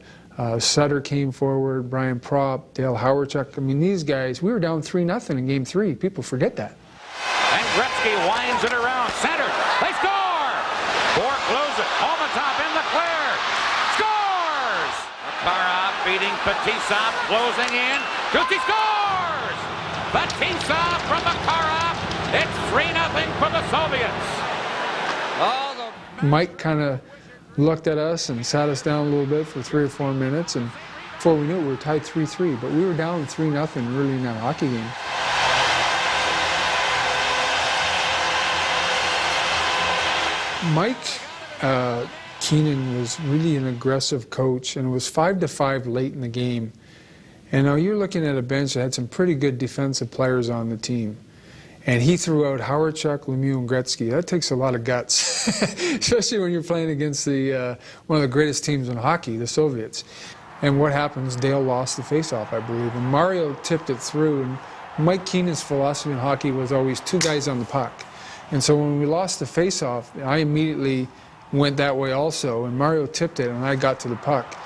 Sutter came forward, Brian Propp, Dale Howardchuk. I mean, these guys, we were down 3-0 in Game 3. People forget that. And Gretzky winds it around. Center. They score! Bourque blows it. Olmatov in the clear. Scores! Makarov beating Fetisov, closing in. Shoots, he scores! Fetisov from Makarov. It's 3-0 for the Soviets. Mike kind of looked at us and sat us down a little bit for 3 or 4 minutes, and before we knew it, we were tied 3-3, but we were down 3-0 early in that hockey game. Mike Keenan was really an aggressive coach, and it was 5-5 late in the game. And now you're looking at a bench that had some pretty good defensive players on the team. And he threw out Howard-Chuck, Lemieux, and Gretzky. That takes a lot of guts, especially when you're playing against one of the greatest teams in hockey, the Soviets. And what happens? Dale lost the face-off, I believe, and Mario tipped it through. And Mike Keenan's philosophy in hockey was always 2 guys on the puck. And so when we lost the face-off, I immediately went that way also, and Mario tipped it, and I got to the puck.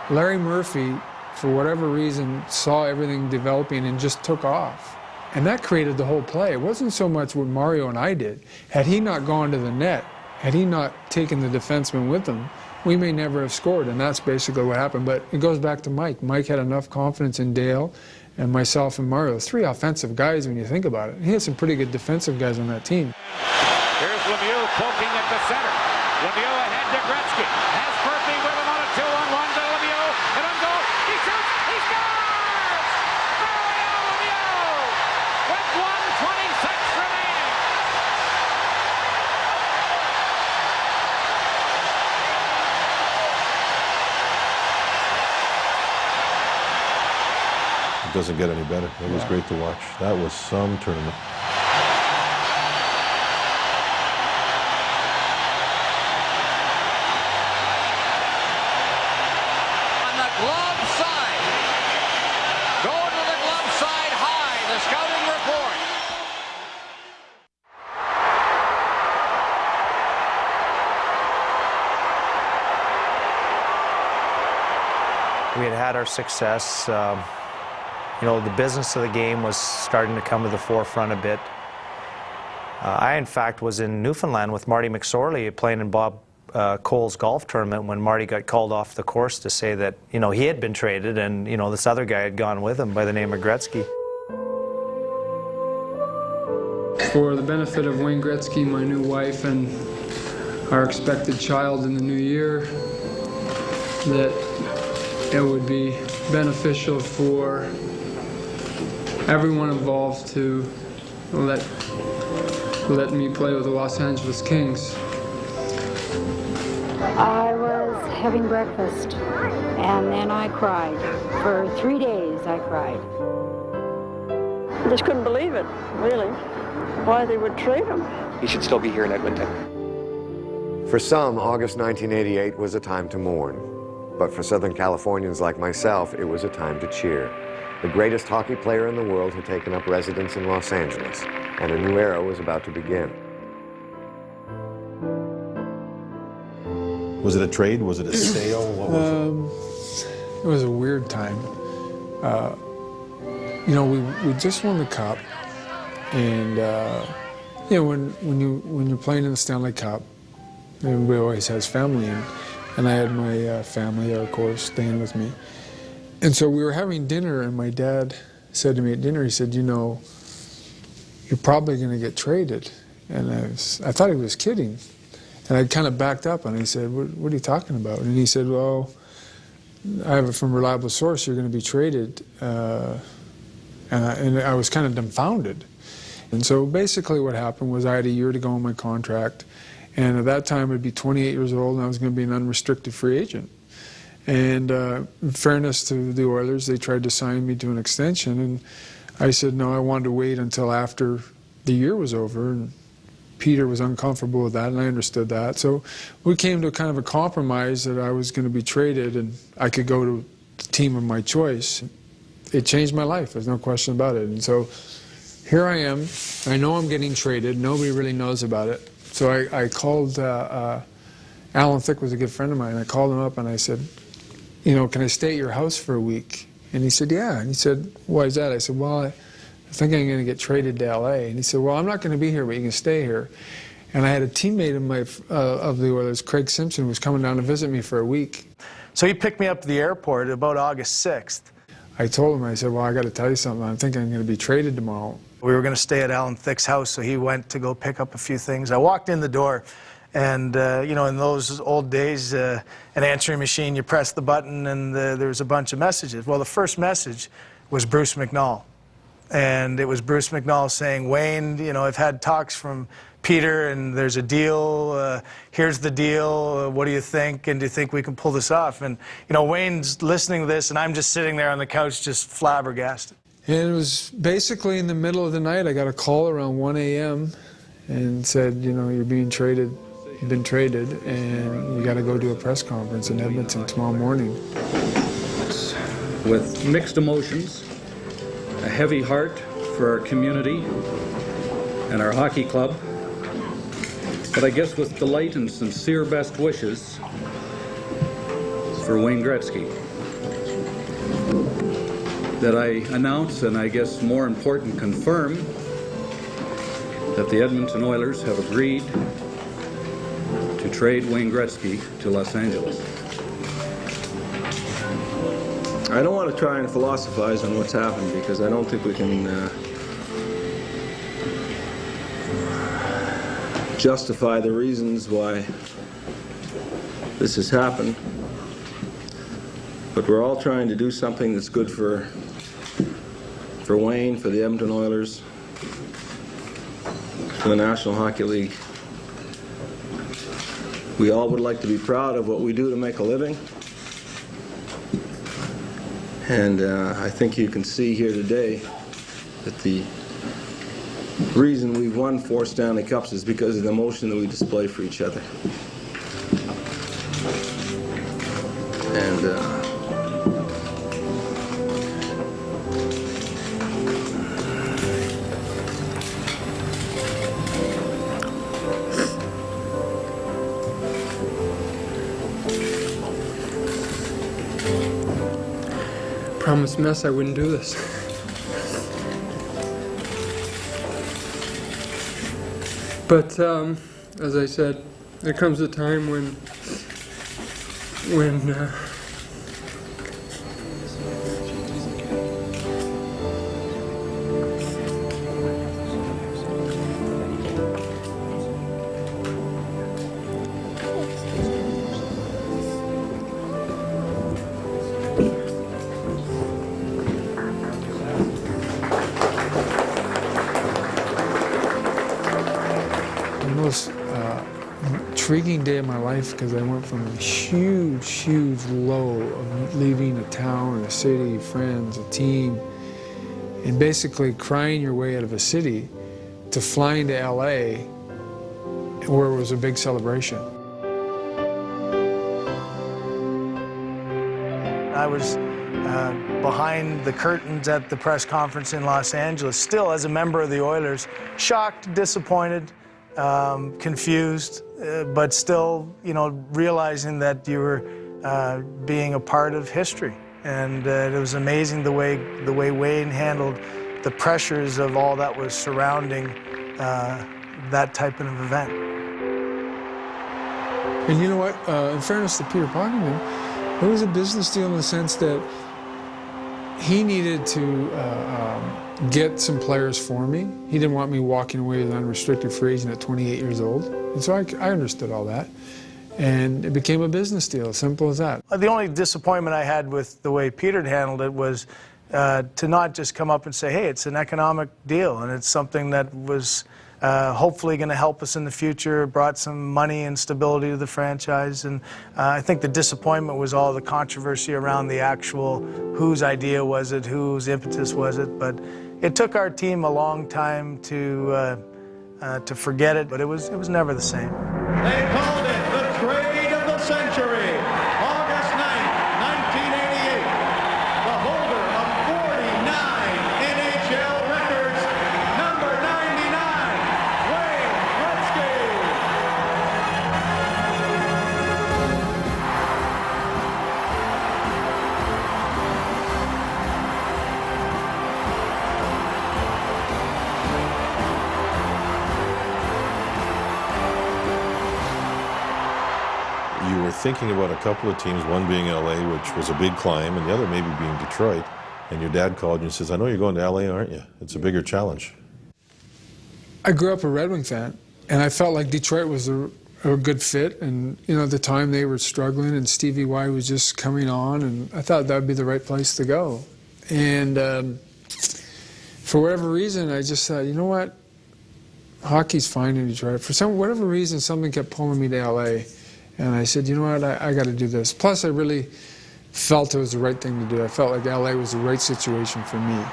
Larry Murphy, for whatever reason, saw everything developing and just took off. And that created the whole play. It wasn't so much what Mario and I did. Had he not gone to the net, had he not taken the defenseman with him, we may never have scored, and that's basically what happened. But it goes back to Mike. Mike had enough confidence in Dale and myself and Mario. 3 offensive guys when you think about it. He had some pretty good defensive guys on that team. Here's Lemieux poking at the center. Lemieux ahead to Gretzky. Has Murphy with him on a 2-on-1 to Lemieux. And on goal. He shoots. He scores! Mario Lemieux with 1:26 remaining. It doesn't get any better. It was great to watch. That was some tournament. On the glove side. Going to the glove side high. The scouting report. We had had our success. You know, the business of the game was starting to come to the forefront a bit. I, in fact, was in Newfoundland with Marty McSorley playing in Bob Cole's golf tournament when Marty got called off the course to say that, you know, he had been traded and, you know, this other guy had gone with him by the name of Gretzky. For the benefit of Wayne Gretzky, my new wife, and our expected child in the new year, that it would be beneficial for everyone involved to let me play with the Los Angeles Kings. I was having breakfast, and then I cried. For 3 days, I cried. I just couldn't believe it, really, why they would trade him. He should still be here in Edmonton. For some, August 1988 was a time to mourn. But for Southern Californians like myself, it was a time to cheer. The greatest hockey player in the world had taken up residence in Los Angeles, and a new era was about to begin. Was it a trade? Was it a sale? What was it? It was a weird time. You know, we just won the Cup, and you know, when you're playing in the Stanley Cup, everybody always has family, and I had my family, of course, staying with me. And so we were having dinner, and my dad said to me at dinner, he said, you know, you're probably going to get traded. And I thought he was kidding. And I kind of backed up, and he said, what are you talking about? And he said, well, I have it from a reliable source, you're going to be traded. And I was kind of dumbfounded. And so basically what happened was I had a year to go on my contract. And at that time, I'd be 28 years old, and I was going to be an unrestricted free agent. And in fairness to the Oilers, they tried to sign me to an extension, and I said no, I wanted to wait until after the year was over, and Peter was uncomfortable with that, and I understood that. So we came to kind of a compromise that I was going to be traded, and I could go to the team of my choice. It changed my life, there's no question about it. And so here I am. I know I'm getting traded. Nobody really knows about it. So I called, Alan Thicke was a good friend of mine. I called him up and I said, you know, can I stay at your house for a week? And he said, yeah. And he said, why is that? I said, well, I think I'm going to get traded to L.A. And he said, well, I'm not going to be here, but you can stay here. And I had a teammate of the Oilers, Craig Simpson, who was coming down to visit me for a week. So he picked me up at the airport about August 6th. I told him, I said, well, I got to tell you something. I think I'm going to be traded tomorrow. We were going to stay at Alan Thicke's house, so he went to go pick up a few things. I walked in the door, and you know, in those old days, an answering machine, you press the button, and there was a bunch of messages. Well, the first message was Bruce McNall. And it was Bruce McNall saying, Wayne, you know, I've had talks from Peter, and there's a deal. Here's the deal. What do you think? And do you think we can pull this off? And, you know, Wayne's listening to this, and I'm just sitting there on the couch just flabbergasted. And it was basically in the middle of the night. I got a call around 1 a.m. and said, you know, you're being traded. You've been traded, and you got to go do a press conference in Edmonton tomorrow morning. With mixed emotions, a heavy heart for our community and our hockey club, but I guess with delight and sincere best wishes for Wayne Gretzky, that I announce, and I guess more important, confirm that the Edmonton Oilers have agreed to trade Wayne Gretzky to Los Angeles. I don't want to try and philosophize on what's happened, because I don't think we can justify the reasons why this has happened. But we're all trying to do something that's good for Wayne, for the Edmonton Oilers, for the National Hockey League. We all would like to be proud of what we do to make a living. And I think you can see here today that the reason we've won 4 Stanley Cups is because of the emotion that we display for each other. And promised Mess I wouldn't do this. But as I said, there comes a time when most intriguing day of my life, because I went from a huge, huge low of leaving a town, a city, friends, a team, and basically crying your way out of a city to flying to LA, where it was a big celebration. I was behind the curtains at the press conference in Los Angeles, still as a member of the Oilers, shocked, disappointed, confused, but still, you know, realizing that you were being a part of history. And it was amazing the way Wayne handled the pressures of all that was surrounding that type of event. And you know what? In fairness to Peter Pockingham, it was a business deal in the sense that he needed to get some players for me. He didn't want me walking away as an unrestricted free agent at 28 years old. And so I understood all that. And it became a business deal, simple as that. The only disappointment I had with the way Peter handled it was to not just come up and say, hey, it's an economic deal, and it's something that was hopefully going to help us in the future, brought some money and stability to the franchise. And I think the disappointment was all the controversy around the actual whose idea was it, whose impetus was it. But it took our team a long time to forget it, but it was never the same. They called it the trade of the century. August 9th, 1988. The holder of 49 NHL records, number 99, Wayne Gretzky. You were thinking about a couple of teams, one being LA, which was a big climb, and the other maybe being Detroit. And your dad called you and says, I know you're going to LA, aren't you? It's a bigger challenge. I grew up a Red Wing fan, and I felt like Detroit was a good fit. And, you know, at the time they were struggling, and Stevie Y was just coming on, and I thought that would be the right place to go. And for whatever reason, I just thought, you know what? Hockey's fine in Detroit. For whatever reason, something kept pulling me to LA. And I said, you know what, I got to do this. Plus, I really felt it was the right thing to do. I felt like LA was the right situation for me.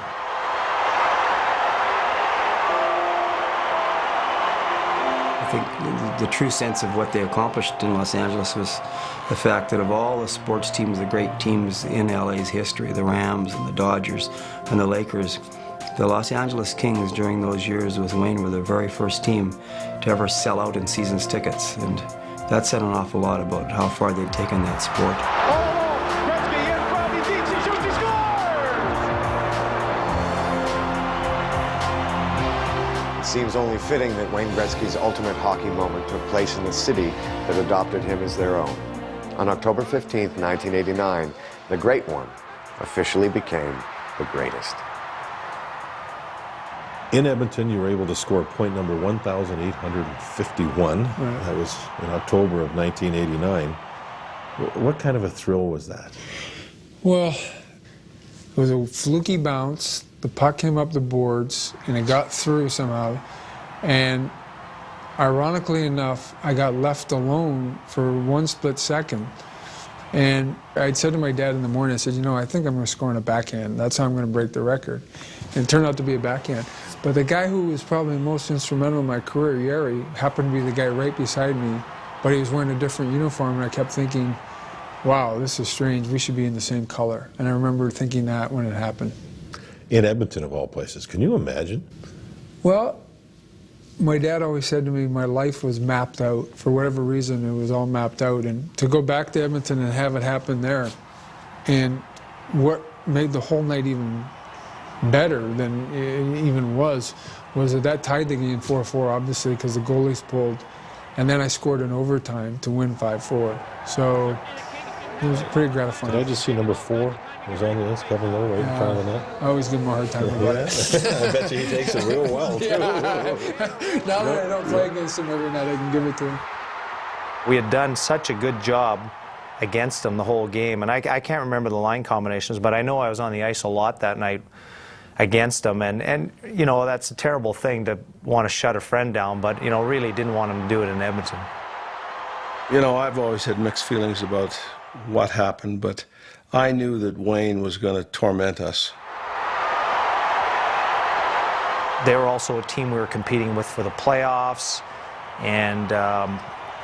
think the true sense of what they accomplished in Los Angeles was the fact that of all the sports teams, the great teams in LA's history, the Rams and the Dodgers and the Lakers, the Los Angeles Kings during those years with Wayne were the very first team to ever sell out in season's tickets. And that said an awful lot about how far they'd taken that sport. It seems only fitting that Wayne Gretzky's ultimate hockey moment took place in the city that adopted him as their own. On October 15th, 1989, the Great One officially became the greatest. In Edmonton, you were able to score point number 1,851. Right. That was in October of 1989. What kind of a thrill was that? Well, it was a fluky bounce. The puck came up the boards, and it got through somehow. And ironically enough, I got left alone for one split second. And I'd said to my dad in the morning, I said, you know, I think I'm going to score on a backhand. That's how I'm going to break the record. And it turned out to be a backhand. But the guy who was probably most instrumental in my career, Yeri, happened to be the guy right beside me, but he was wearing a different uniform, and I kept thinking, wow, this is strange. We should be in the same color. And I remember thinking that when it happened. In Edmonton, of all places. Can you imagine? Well, my dad always said to me my life was mapped out. For whatever reason, it was all mapped out. And to go back to Edmonton and have it happen there, and what made the whole night even better than it even was that tied the game 4-4, obviously, because the goalies pulled. And then I scored in overtime to win 5-4. So it was pretty gratifying. Did I just see number 4 was on the ice, Kevin Lowe, right in front of the net? I always give him a hard time about it. I bet you he takes it real well, too. Yeah. Now that I don't play against him every night, I can give it to him. We had done such a good job against him the whole game, and I can't remember the line combinations, but I know I was on the ice a lot that night against him, and you know, that's a terrible thing to want to shut a friend down, but you know, really didn't want him to do it in Edmonton. You know, I've always had mixed feelings about what happened, but I knew that Wayne was going to torment us. They were also a team we were competing with for the playoffs, and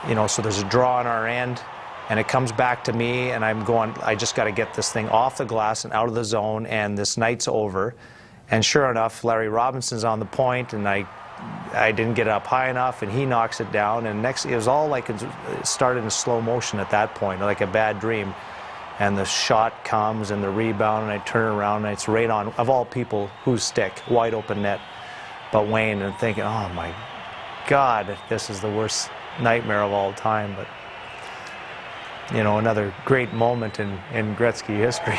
you know, so there's a draw on our end, and it comes back to me, and I'm going, I just got to get this thing off the glass and out of the zone, and this night's over. And sure enough, Larry Robinson's on the point, and I didn't get up high enough, and he knocks it down, and next, it was all like it started in slow motion at that point, like a bad dream. And the shot comes, and the rebound, and I turn around, and it's right on, of all people, whose stick, wide open net, but Wayne, and thinking, oh my God, this is the worst nightmare of all time. But you know, another great moment in Gretzky history.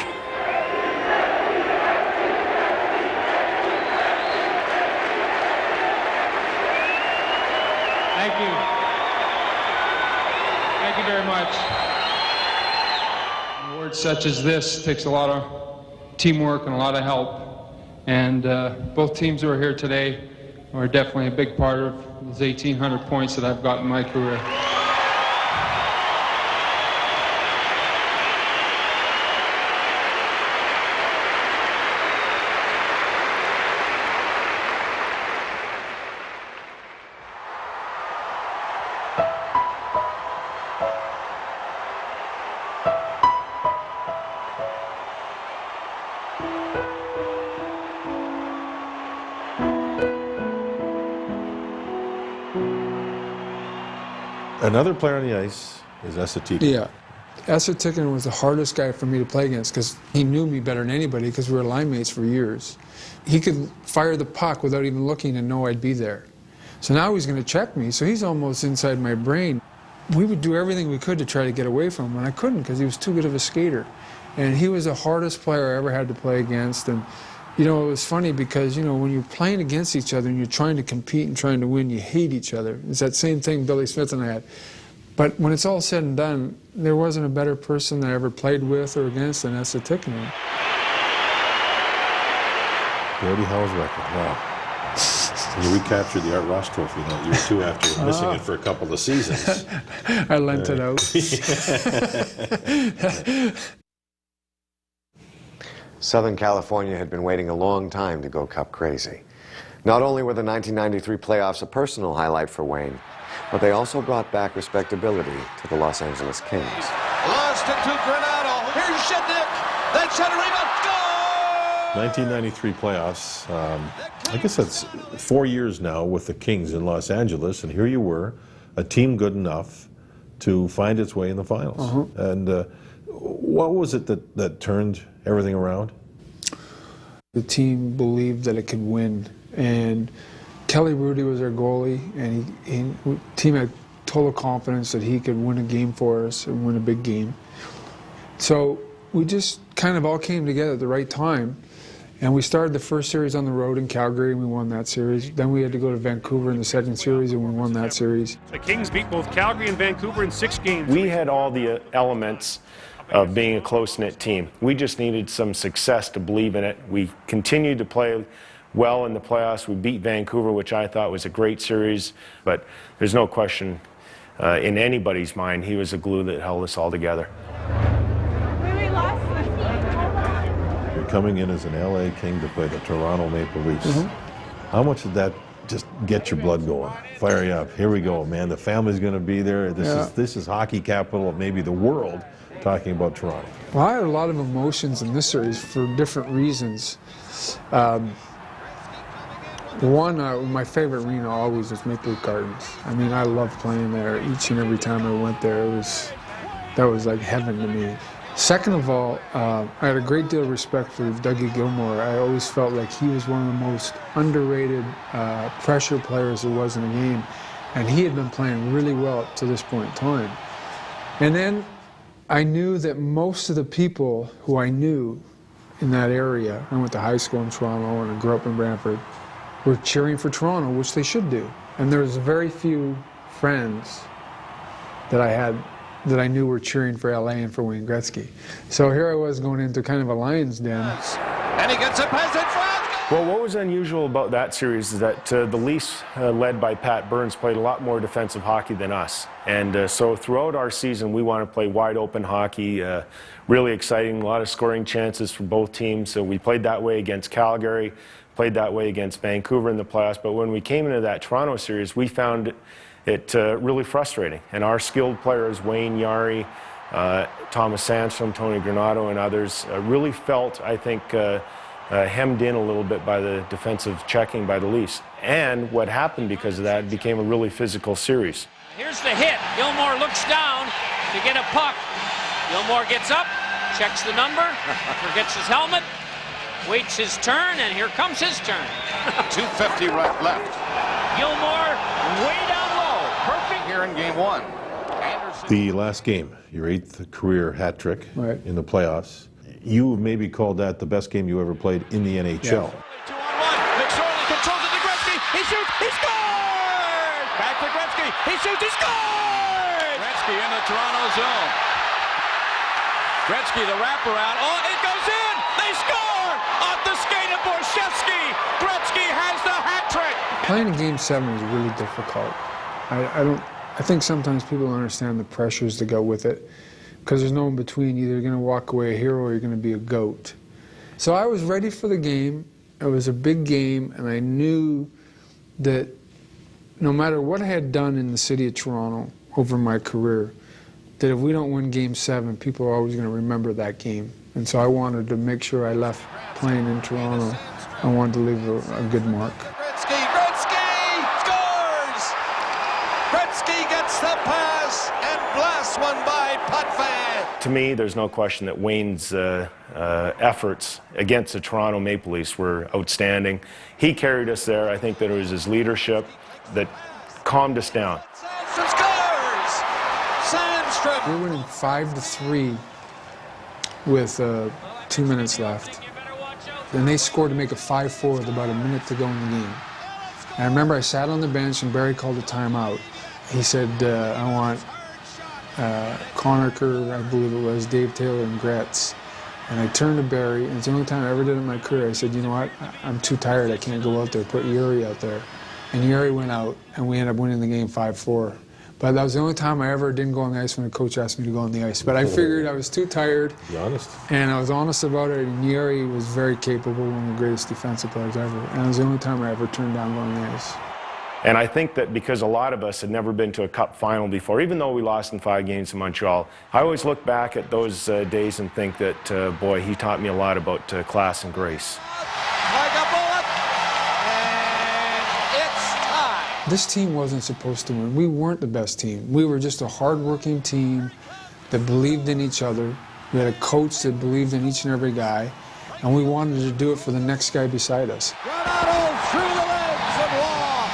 Thank you. Thank you very much. Awards such as this takes a lot of teamwork and a lot of help. And both teams who are here today are definitely a big part of those 1,800 points that I've got in my career. Another player on the ice is Esatikin. Yeah. Esatikin was the hardest guy for me to play against because he knew me better than anybody because we were line mates for years. He could fire the puck without even looking and know I'd be there. So now he's going to check me, so he's almost inside my brain. We would do everything we could to try to get away from him, and I couldn't because he was too good of a skater. And he was the hardest player I ever had to play against. And you know, it was funny because, you know, when you're playing against each other and you're trying to compete and trying to win, you hate each other. It's that same thing Billy Smith and I had. But when it's all said and done, there wasn't a better person that I ever played with or against than Esatikin. Gordie Howe's record, wow. You recaptured the Art Ross Trophy that year, too, after missing it for a couple of seasons. I lent it out. Southern California had been waiting a long time to go Cup crazy. Not only were the 1993 playoffs a personal highlight for Wayne, but they also brought back respectability to the Los Angeles Kings. Lost it to Granado. Here's Shednick. That shot a rebound. Score! 1993 playoffs. I guess that's 4 years now with the Kings in Los Angeles, and here you were, a team good enough to find its way in the finals. And what was it that turned everything around? The team believed that it could win, and Kelly Rudy was our goalie, and the team had total confidence that he could win a game for us and win a big game. So we just kind of all came together at the right time, and we started the first series on the road in Calgary, and we won that series. Then we had to go to Vancouver in the second series, and we won that series. The Kings beat both Calgary and Vancouver in 6 games. We had all the elements of being a close-knit team. We just needed some success to believe in it. We continued to play well in the playoffs. We beat Vancouver, which I thought was a great series, but there's no question in anybody's mind he was the glue that held us all together. You're coming in as an LA King to play the Toronto Maple Leafs. How much did that just get your blood going? Fire you up. Here we go, man. The family's going to be there. This is hockey capital of maybe the world, talking about Toronto. Well, I had a lot of emotions in this series for different reasons. One, my favorite arena always was Maple Leaf Gardens. I mean, I loved playing there. Each and every time I went there, that was like heaven to me. Second of all, I had a great deal of respect for Dougie Gilmour. I always felt like he was one of the most underrated pressure players there was in the game, and he had been playing really well up to this point in time. And then I knew that most of the people who I knew in that area, I went to high school in Toronto and I grew up in Brantford, were cheering for Toronto, which they should do. And there was very few friends that I had that I knew were cheering for LA and for Wayne Gretzky. So here I was going into kind of a lion's den. And he gets a pass in front. Well, what was unusual about that series is that the Leafs, led by Pat Burns, played a lot more defensive hockey than us. And so throughout our season, we want to play wide open hockey, really exciting, a lot of scoring chances for both teams. So we played that way against Calgary, played that way against Vancouver in the playoffs. But when we came into that Toronto series, we found it really frustrating. And our skilled players, Wayne Yari, Thomas Sandstrom, Tony Granato, and others, really felt, I think, hemmed in a little bit by the defensive checking by the Leafs. And what happened because of that, it became a really physical series. Here's the hit. Gilmour looks down to get a puck. Gilmour gets up, checks the number, forgets his helmet, waits his turn, and here comes his turn. 2:50 right left. Gilmour way down low. Perfect here in game 1. The last game, your 8th career hat trick in the playoffs. You maybe called that the best game you ever played in the NHL. Yeah. 2-on-1. McSorley controls it to Gretzky. He shoots. He scores! Back to Gretzky. He shoots. He scores! Gretzky in the Toronto zone. Gretzky, the wraparound. Oh, it goes in. They score! Off the skate of Borshevsky. Gretzky has the hat trick. Playing in Game 7 was really difficult. I think sometimes people don't understand the pressures that go with it, because there's no in between. Either you're going to walk away a hero or you're going to be a GOAT. So I was ready for the game. It was a big game, and I knew that no matter what I had done in the city of Toronto over my career, that if we don't win Game 7, people are always going to remember that game. And so I wanted to make sure I left playing in Toronto. I wanted to leave a good mark. Gretzky scores! Gretzky gets the pass and blasts one by Potvin. To me, there's no question that Wayne's efforts against the Toronto Maple Leafs were outstanding. He carried us there. I think that it was his leadership that calmed us down. Sandstrom scores! Sandstrom! We were winning 5-3 with 2 minutes left. Then they scored to make it 5-4 with about a minute to go in the game. And I remember I sat on the bench and Barry called a timeout. He said, I want Conacher, I believe it was, Dave Taylor, and Gretz. And I turned to Barry, and it's the only time I ever did it in my career. I said, you know what, I'm too tired, I can't go out there, put Yuri out there. And Yuri went out, and we ended up winning the game 5-4. But that was the only time I ever didn't go on the ice when the coach asked me to go on the ice. But I figured I was too tired. Be honest. And I was honest about it, and Yuri was very capable, one of the greatest defensive players ever. And it was the only time I ever turned down going on the ice. And I think that because a lot of us had never been to a Cup final before, even though we lost in 5 games in Montreal, I always look back at those days and think that, boy, he taught me a lot about class and grace. Like a bullet, and it's time. This team wasn't supposed to win. We weren't the best team. We were just a hard-working team that believed in each other. We had a coach that believed in each and every guy, and we wanted to do it for the next guy beside us. Granato through the legs of Law.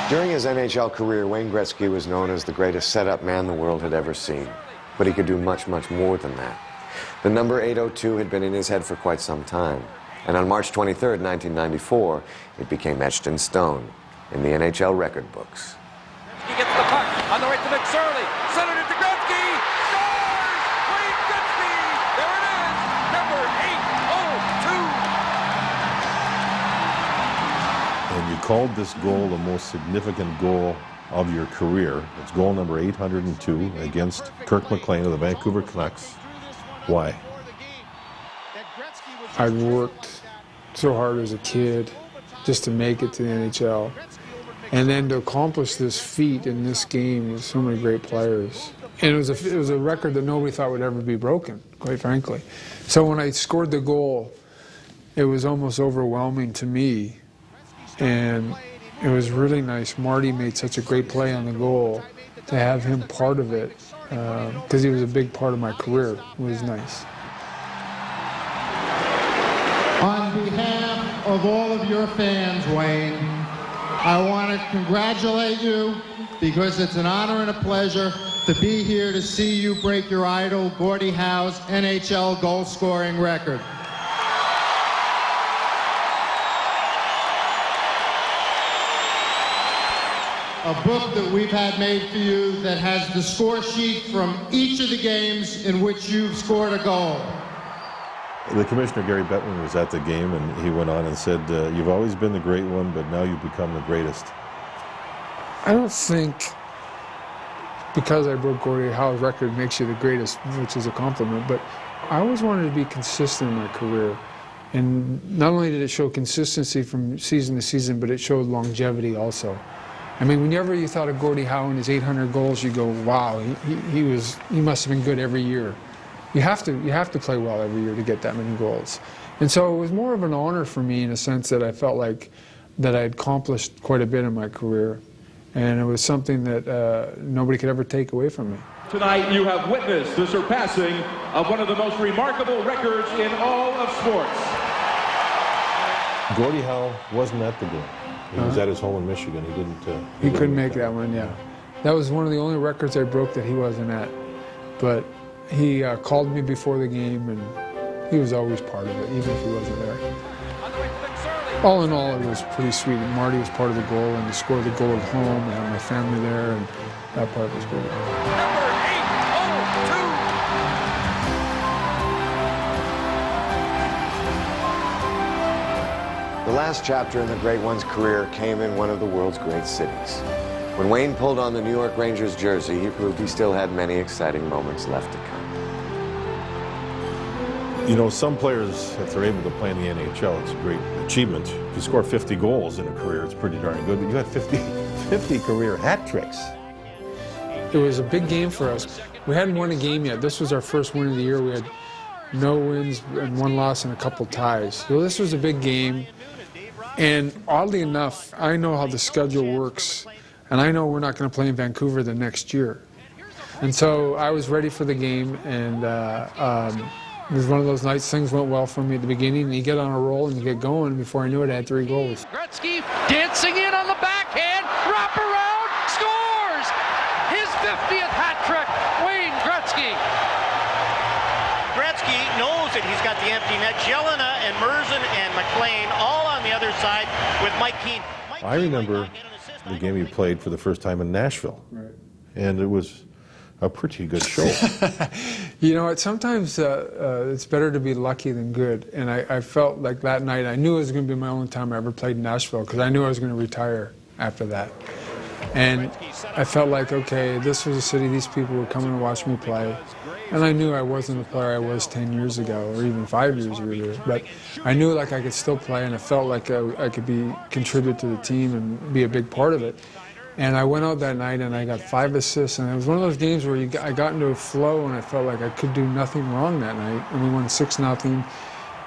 3-2. During his NHL career, Wayne Gretzky was known as the greatest setup man the world had ever seen. But he could do much, much more than that. The number 802 had been in his head for quite some time. And on March 23rd, 1994, it became etched in stone in the NHL record books. He gets the puck on the right to McSorley. Centered it to Gretzky. Scores! Wayne Gretzky! There it is! Number 802. And you called this goal the most significant goal of your career. It's goal number 802 against Kirk McLean of the Vancouver Canucks. Why? I'd worked so hard as a kid just to make it to the NHL. And then to accomplish this feat in this game with so many great players. And it was a record that nobody thought would ever be broken, quite frankly. So when I scored the goal, it was almost overwhelming to me. And it was really nice. Marty made such a great play on the goal. To have him part of it, because he was a big part of my career, was nice. On behalf of all of your fans, Wayne, I want to congratulate you because it's an honor and a pleasure to be here to see you break your idol, Gordie Howe's NHL goal-scoring record. A book that we've had made for you that has the score sheet from each of the games in which you've scored a goal. The Commissioner, Gary Bettman, was at the game, and he went on and said, you've always been the great one, but now you've become the greatest. I don't think because I broke Gordie Howe's record makes you the greatest, which is a compliment, but I always wanted to be consistent in my career. And not only did it show consistency from season to season, but it showed longevity also. I mean, whenever you thought of Gordie Howe and his 800 goals, you go, wow, he must have been good every year. You have to play well every year to get that many goals. And so it was more of an honor for me in a sense that I felt like that I had accomplished quite a bit in my career. And it was something that nobody could ever take away from me. Tonight you have witnessed the surpassing of one of the most remarkable records in all of sports. Gordie Howe wasn't at the game. He was at his home in Michigan. He didn't. He couldn't make that one, yeah. That was one of the only records I broke that he wasn't at. But he called me before the game, and he was always part of it, even if he wasn't there. All in all, it was pretty sweet. Marty was part of the goal, and he scored the goal at home. I had my family there, and that part was great. The last chapter in the Great One's career came in one of the world's great cities. When Wayne pulled on the New York Rangers jersey, he proved he still had many exciting moments left to come. You know, some players, if they're able to play in the NHL, it's a great achievement. If you score 50 goals in a career, it's pretty darn good. But you had 50 career hat tricks. It was a big game for us. We hadn't won a game yet. This was our first win of the year. We had no wins and one loss and a couple ties. So this was a big game. And oddly enough, I know how the schedule works, and I know we're not going to play in Vancouver the next year. And so I was ready for the game, and it was one of those nights things went well for me at the beginning, and you get on a roll and you get going. Before I knew it, I had 3 goals. Gretzky dancing in on the backhand, wrap around, scores! His 50th hat trick, Wayne Gretzky. Gretzky knows that he's got the empty net. Jelena and Merzen and McLean all on the other side with Mike Keane. I remember the game you played for the first time in Nashville. Right. And it was a pretty good show. You know, sometimes it's better to be lucky than good. And I felt like that night, I knew it was going to be my only time I ever played in Nashville because I knew I was going to retire after that. And I felt like, okay, this was a city, these people were coming to watch me play. And I knew I wasn't the player I was 10 years ago, or even 5 years ago, but I knew like I could still play, and I felt like I could contribute to the team and be a big part of it. And I went out that night and I got 5 assists, and it was one of those games where I got into a flow and I felt like I could do nothing wrong that night, and we won 6-0.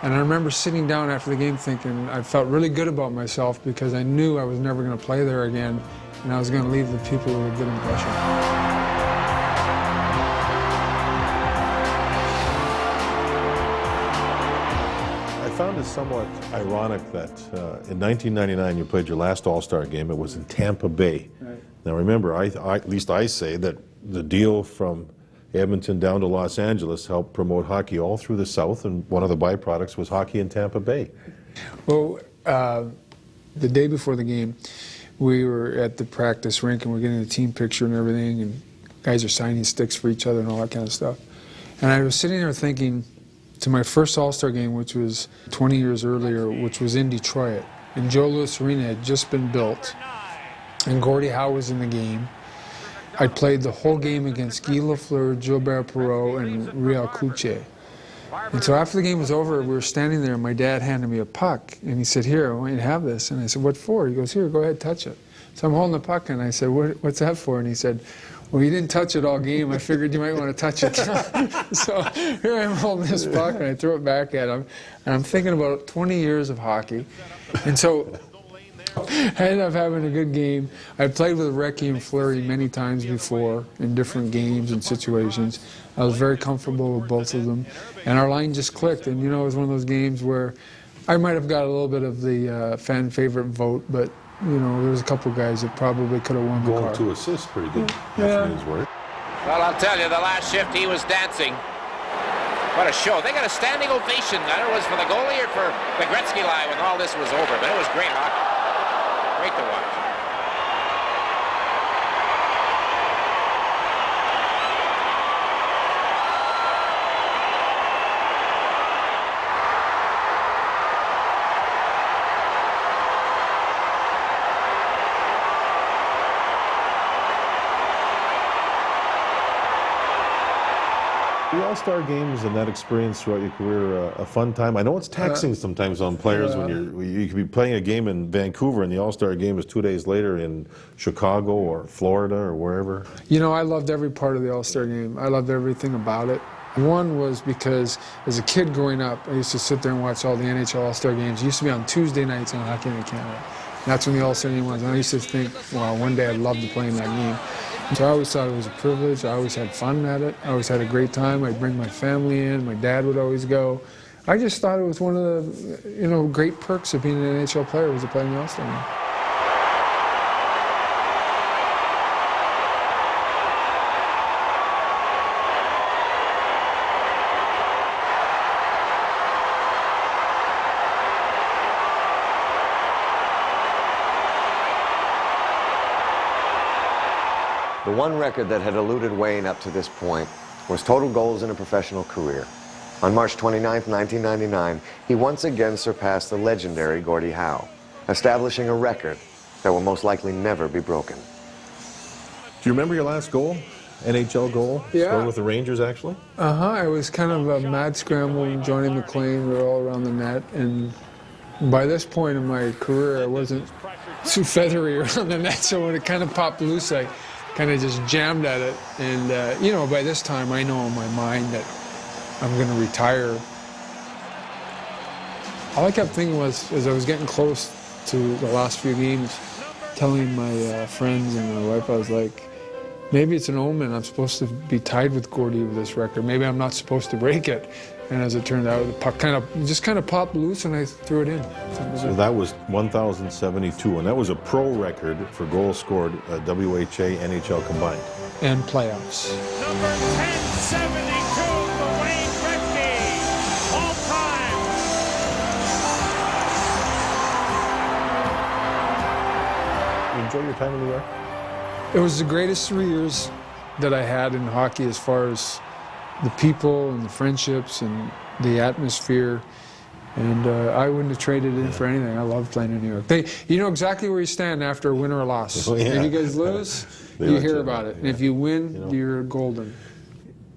And I remember sitting down after the game thinking I felt really good about myself because I knew I was never going to play there again, and I was going to leave the people with a good impression. I found it somewhat ironic that in 1999 you played your last All-Star game. It was in Tampa Bay. Right. Now remember, at least I say that the deal from Edmonton down to Los Angeles helped promote hockey all through the South, and one of the byproducts was hockey in Tampa Bay. Well, the day before the game, we were at the practice rink and we're getting a team picture and everything, and guys are signing sticks for each other and all that kind of stuff. And I was sitting there thinking to my first All-Star game, which was 20 years earlier, which was in Detroit, and Joe Louis Arena had just been built, and Gordie Howe was in the game. I played the whole game against Guy Lafleur, Gilbert Perreault, and Real Couche. And so after the game was over, we were standing there, and my dad handed me a puck, and he said, "Here, I want you to have this." And I said, "What for?" He goes, "Here, go ahead, touch it." So I'm holding the puck, and I said, "What's that for?" And he said, "Well, you didn't touch it all game. I figured you might want to touch it." So here I'm holding this puck, and I throw it back at him, and I'm thinking about 20 years of hockey. And so I ended up having a good game. I played with Recchi and Fleury many times before in different games and situations. I was very comfortable with both of them, and our line just clicked. And you know, it was one of those games where I might have got a little bit of the fan favorite vote, but you know, there was a couple guys that probably could have won the car. 2 assists, pretty good. Yeah. Work. Well, I'll tell you, the last shift he was dancing. What a show. They got a standing ovation. I don't know if it was for the goalie or for the Gretzky line when all this was over, but it was great hockey. Great to watch. The All-Star games and that experience throughout your career a fun time? I know it's taxing sometimes on players when you could be playing a game in Vancouver and the All-Star game is 2 days later in Chicago or Florida or wherever. You know, I loved every part of the All-Star game. I loved everything about it. One was because as a kid growing up, I used to sit there and watch all the NHL All-Star games. It used to be on Tuesday nights on Hockey Night in Canada. And that's when the All-Star game was. And I used to think, well, one day I'd love to play in that game. So I always thought it was a privilege. I always had fun at it. I always had a great time. I'd bring my family in. My dad would always go. I just thought it was one of the, you know, great perks of being an NHL player was to play in the All-Star game. The one record that had eluded Wayne up to this point was total goals in a professional career. On March 29, 1999, he once again surpassed the legendary Gordie Howe, establishing a record that will most likely never be broken. Do you remember your last goal? NHL goal? Yeah. Scored with the Rangers, actually? It was kind of a mad scramble, Johnny McLean, we were all around the net, and by this point in my career, I wasn't too feathery around the net, so when it kind of popped loose, I kind of just jammed at it. And, you know, by this time, I know in my mind that I'm going to retire. All I kept thinking was, as I was getting close to the last few games, telling my friends and my wife, I was like, maybe it's an omen. I'm supposed to be tied with Gordie with this record. Maybe I'm not supposed to break it. And as it turned out, the puck just kind of popped loose, and I threw it in. So that was 1,072, and that was a pro record for goals scored, WHA, NHL combined. And playoffs. Number 1072 for Wayne Gretzky, all time. You enjoy your time in New York? It was the greatest 3 years that I had in hockey, as far as the people and the friendships and the atmosphere. And I wouldn't have traded in for anything. I love playing in New York. You know exactly where you stand after a win or a loss. Oh, yeah. If you guys lose, you hear about it. And if you win, you're golden.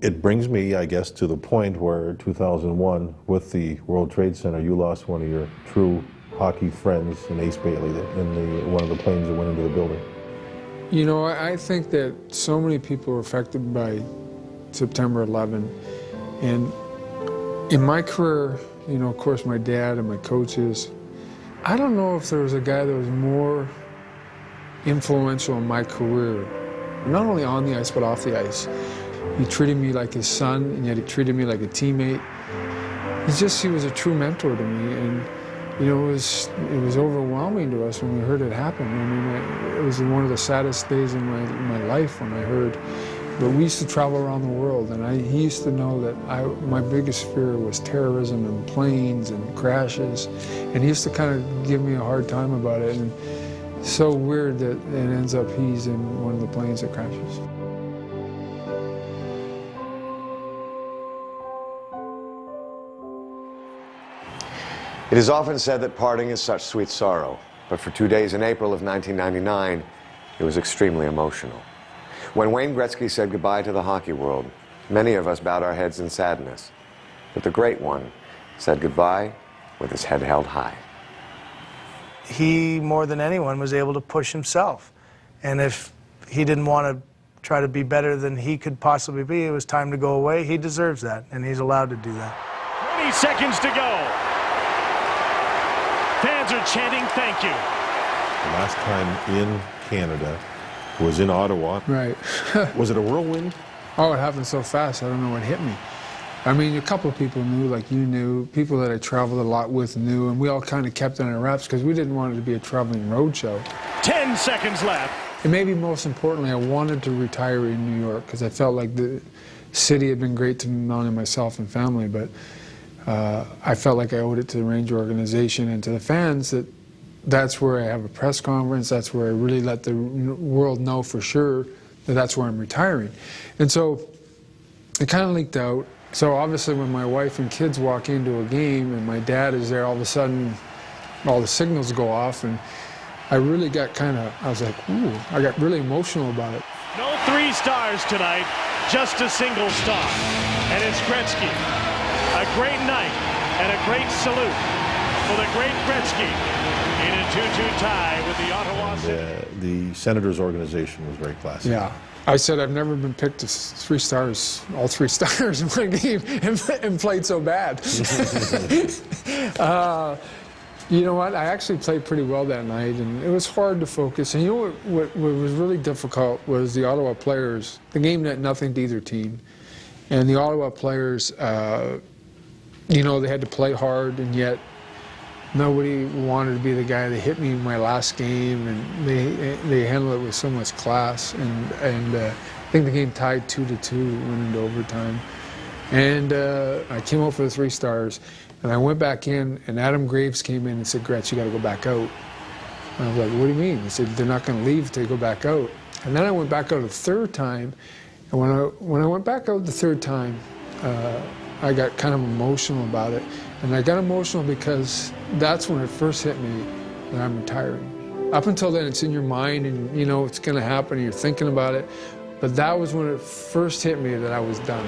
It brings me, I guess, to the point where 2001, with the World Trade Center, you lost one of your true hockey friends in Ace Bailey in one of the planes that went into the building. You know, I think that so many people were affected by September 11. And in my career, you know, of course, my dad and my coaches, I don't know if there was a guy that was more influential in my career, not only on the ice, but off the ice. He treated me like his son, and yet he treated me like a teammate. He was a true mentor to me, and you know, it was overwhelming to us when we heard it happen. I mean, it was one of the saddest days in my life when I heard. But we used to travel around the world, and he used to know that my biggest fear was terrorism and planes and crashes, and he used to kind of give me a hard time about it. And it's so weird that it ends up he's in one of the planes that crashes. It is often said that parting is such sweet sorrow, but for 2 days in April of 1999, it was extremely emotional. When Wayne Gretzky said goodbye to the hockey world, many of us bowed our heads in sadness, but the great one said goodbye with his head held high. He, more than anyone, was able to push himself, and if he didn't want to try to be better than he could possibly be, it was time to go away. He deserves that, and he's allowed to do that. 20 seconds to go. Fans are chanting thank you. The last time in Canada was in Ottawa. Right. Was it a whirlwind? Oh, it happened so fast, I don't know what hit me. I mean, a couple of people knew, like you knew, people that I traveled a lot with knew, and we all kind of kept it on our wraps because we didn't want it to be a traveling road show. 10 seconds left. And maybe most importantly, I wanted to retire in New York because I felt like the city had been great to not only myself and family, but I felt like I owed it to the Ranger organization and to the fans that that's where I have a press conference, that's where I really let the world know for sure that that's where I'm retiring. And so it kind of leaked out. So obviously when my wife and kids walk into a game and my dad is there, all of a sudden all the signals go off, and I really got I was like, ooh, I got really emotional about it. No 3 stars tonight, just a single star. And it's Gretzky. A great night and a great salute for the great Gretzky in a 2-2 tie with the Ottawa Senators. The Senators organization was very classy. Yeah. I said I've never been picked as 3 stars, all 3 stars in one game and played so bad. You know what? I actually played pretty well that night, and it was hard to focus. And you know what was really difficult was the Ottawa players. The game meant nothing to either team. And the Ottawa players, you know, they had to play hard, and yet nobody wanted to be the guy that hit me in my last game, and they handled it with so much class. And I think the game tied 2-2, went into overtime. And I came out for the 3 stars, and I went back in, and Adam Graves came in and said, "Gretz, you got to go back out." And I was like, "What do you mean?" He said, "They're not going to leave till they go back out." And then I went back out a 3rd time, and when I went back out the 3rd time, I got kind of emotional about it. And I got emotional because that's when it first hit me that I'm retiring. Up until then, it's in your mind, and you know it's going to happen, and you're thinking about it. But that was when it first hit me that I was done.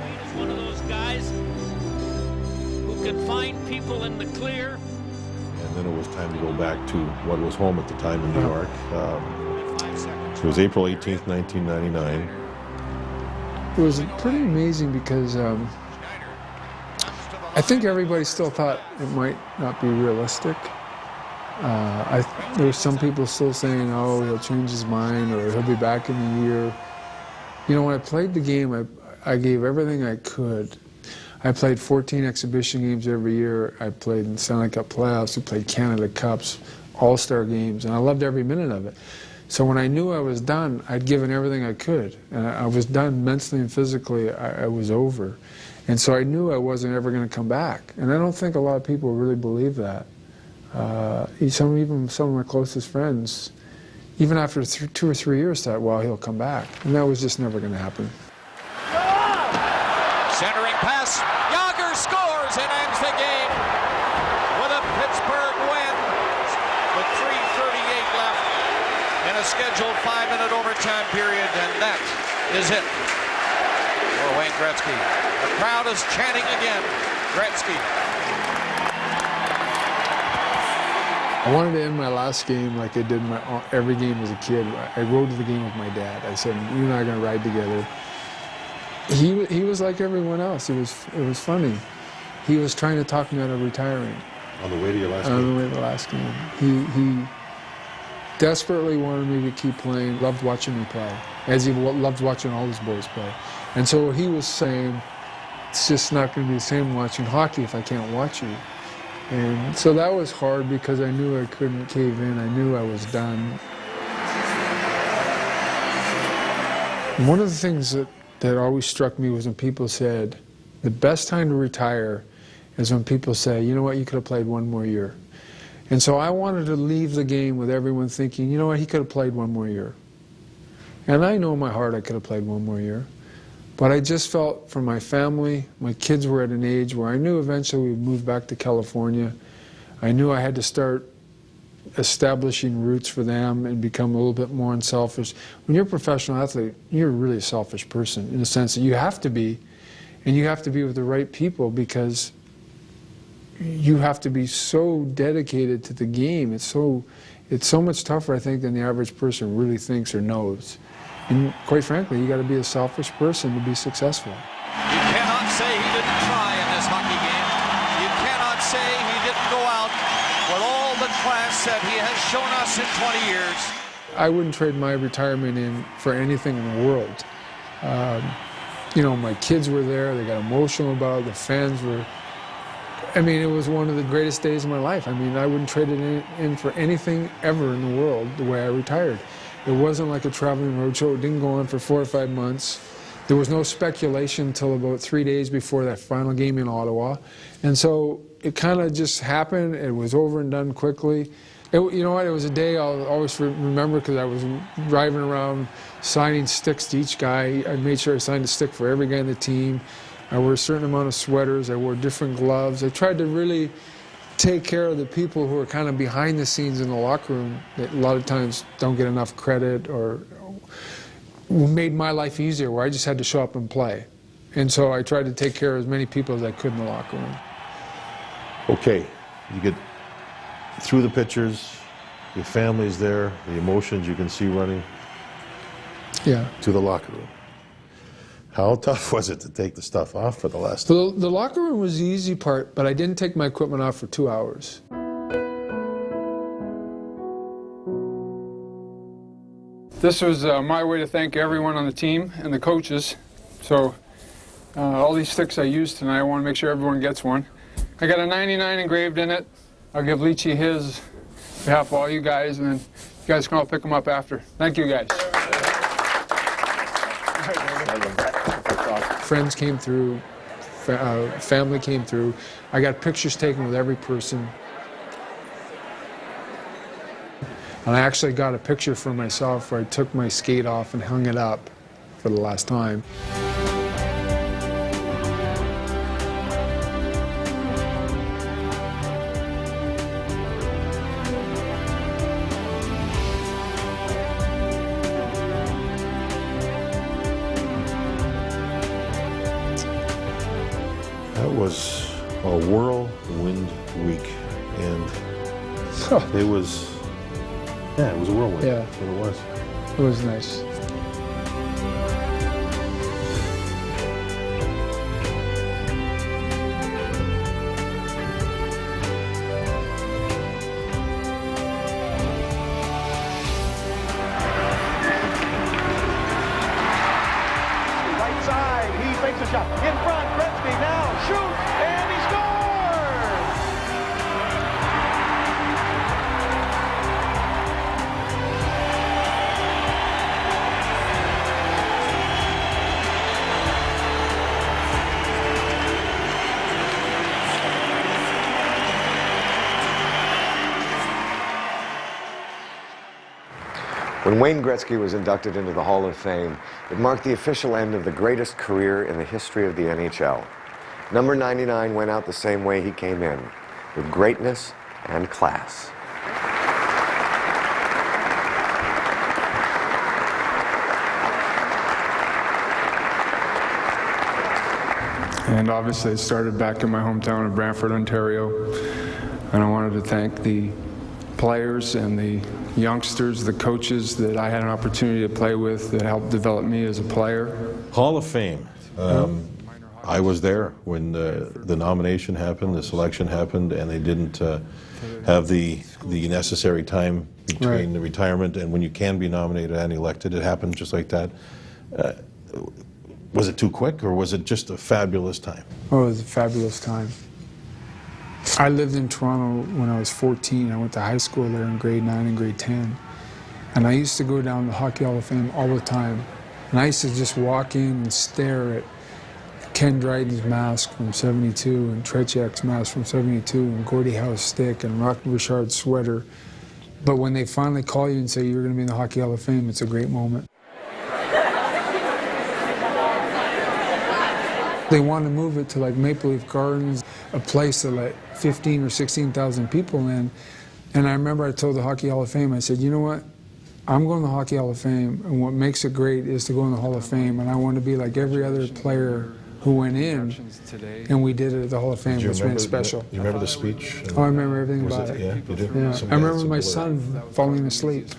He's one of those guys who can find people in the clear. And then it was time to go back to what was home at the time in New York. It was April 18th, 1999. It was pretty amazing because I think everybody still thought it might not be realistic. There were some people still saying, "Oh, he'll change his mind," or "He'll be back in a year." You know, when I played the game, I gave everything I could. I played 14 exhibition games every year. I played in Stanley Cup playoffs. We played Canada Cups, All-Star games, and I loved every minute of it. So when I knew I was done, I'd given everything I could. And I was done mentally and physically. I was over. And so I knew I wasn't ever going to come back. And I don't think a lot of people really believe that. Even some of my closest friends, even after 2 or 3 years, thought, well, he'll come back. And that was just never going to happen. Centering pass. Yager scores and ends the game with a Pittsburgh win with 3:38 left in a scheduled 5-minute overtime period, and that is it for Wayne Gretzky. The crowd is chanting again, Gretzky. I wanted to end my last game like I did every game as a kid. I rode to the game with my dad. I said, you and I are going to ride together. He was like everyone else. It was funny. He was trying to talk me out of retiring. On the way to your last game? On the way to the last game. He desperately wanted me to keep playing, loved watching me play, as he loved watching all his boys play. And so he was saying, it's just not going to be the same watching hockey if I can't watch you. And so that was hard because I knew I couldn't cave in. I knew I was done. And one of the things that always struck me was when people said, the best time to retire is when people say, you know what, you could have played one more year. And so I wanted to leave the game with everyone thinking, you know what, he could have played one more year. And I know in my heart I could have played one more year. But I just felt for my family, my kids were at an age where I knew eventually we'd move back to California. I knew I had to start establishing roots for them and become a little bit more unselfish. When you're a professional athlete, you're really a selfish person in the sense that you have to be, and you have to be with the right people because you have to be so dedicated to the game. It's so much tougher, I think, than the average person really thinks or knows. And quite frankly, you got to be a selfish person to be successful. You cannot say he didn't try in this hockey game. You cannot say he didn't go out with all the class that he has shown us in 20 years. I wouldn't trade my retirement in for anything in the world. You know, my kids were there. They got emotional about it. The fans were. I mean, it was one of the greatest days of my life. I mean, I wouldn't trade it in for anything ever in the world the way I retired. It wasn't like a traveling roadshow. It didn't go on for 4 or 5 months. There was no speculation until about 3 days before that final game in Ottawa. And so it kind of just happened. It was over and done quickly. You know what? It was a day I'll always remember because I was driving around signing sticks to each guy. I made sure I signed a stick for every guy on the team. I wore a certain amount of sweaters. I wore different gloves. I tried to really take care of the people who are kind of behind the scenes in the locker room that a lot of times don't get enough credit or made my life easier where I just had to show up and play. And so I tried to take care of as many people as I could in the locker room. Okay, you get through the pictures, your family's there, the emotions you can see running to the locker room. How tough was it to take the stuff off for the last time? The locker room was the easy part, but I didn't take my equipment off for 2 hours. This was my way to thank everyone on the team and the coaches. So all these sticks I used tonight, I want to make sure everyone gets one. I got a 99 engraved in it. I'll give Leachy his on behalf of all you guys, and then you guys can all pick them up after. Thank you, guys. Friends came through, family came through. I got pictures taken with every person. And I actually got a picture for myself where I took my skate off and hung it up for the last time. That was a whirlwind week, and it was, it was a whirlwind. Yeah. That's what it was. It was nice. Right side, he fakes a shot. In front, Gretzky now shoots, and he scores! When Wayne Gretzky was inducted into the Hall of Fame, it marked the official end of the greatest career in the history of the NHL. Number 99 went out the same way he came in, with greatness and class. And obviously it started back in my hometown of Brantford, Ontario. And I wanted to thank the players and the youngsters, the coaches that I had an opportunity to play with that helped develop me as a player. Hall of Fame. I was there when the nomination happened, the selection happened, and they didn't have the necessary time between the retirement and when you can be nominated and elected. It happened just like that. Was it too quick, or was it just a fabulous time? Oh, it was a fabulous time. I lived in Toronto when I was 14. I went to high school there in grade 9 and grade 10. And I used to go down to the Hockey Hall of Fame all the time. And I used to just walk in and stare at Ken Dryden's mask from '72 and Tretiak's mask from '72 and Gordie Howe's stick and Rock Richard's sweater. But when they finally call you and say you're going to be in the Hockey Hall of Fame, it's a great moment. They want to move it to like Maple Leaf Gardens, a place that like 15 or 16,000 people in. And I remember I told the Hockey Hall of Fame, I said, you know what? I'm going to the Hockey Hall of Fame, and what makes it great is to go in the Hall of Fame, and I want to be like every other player who went in, and we did it at the Hall of Fame, which made it special. You remember the speech? Oh, I remember everything about it. Yeah, you do? Yeah. I remember my son falling asleep.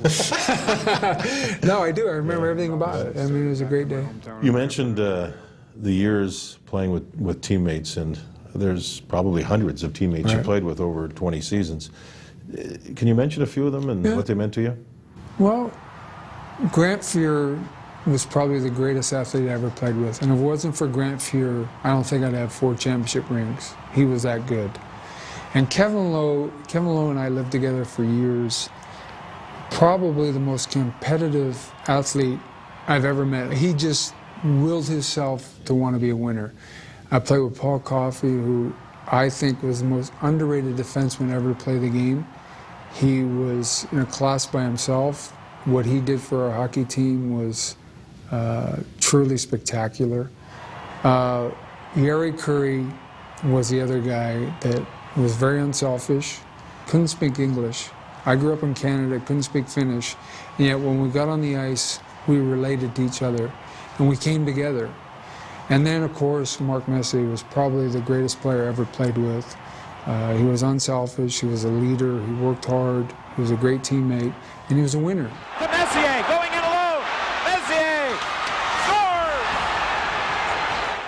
No, I do. I remember everything about it. I mean, it was a great day. You mentioned the years playing with teammates, and there's probably hundreds of teammates you played with over 20 seasons. Can you mention a few of them and what they meant to you? Well, Grant Fuhr was probably the greatest athlete I ever played with. And if it wasn't for Grant Fuhr, I don't think I'd have 4 championship rings. He was that good. And Kevin Lowe and I lived together for years. Probably the most competitive athlete I've ever met. He just willed himself to want to be a winner. I played with Paul Coffey, who I think was the most underrated defenseman ever to play the game. He was in a class by himself. What he did for our hockey team was truly spectacular. Yari Curry was the other guy that was very unselfish, couldn't speak English. I grew up in Canada, couldn't speak Finnish, and yet when we got on the ice, we related to each other, and we came together. And then, of course, Mark Messier was probably the greatest player I ever played with. He was unselfish, he was a leader, he worked hard, he was a great teammate, and he was a winner. To Messier, going in alone. Messier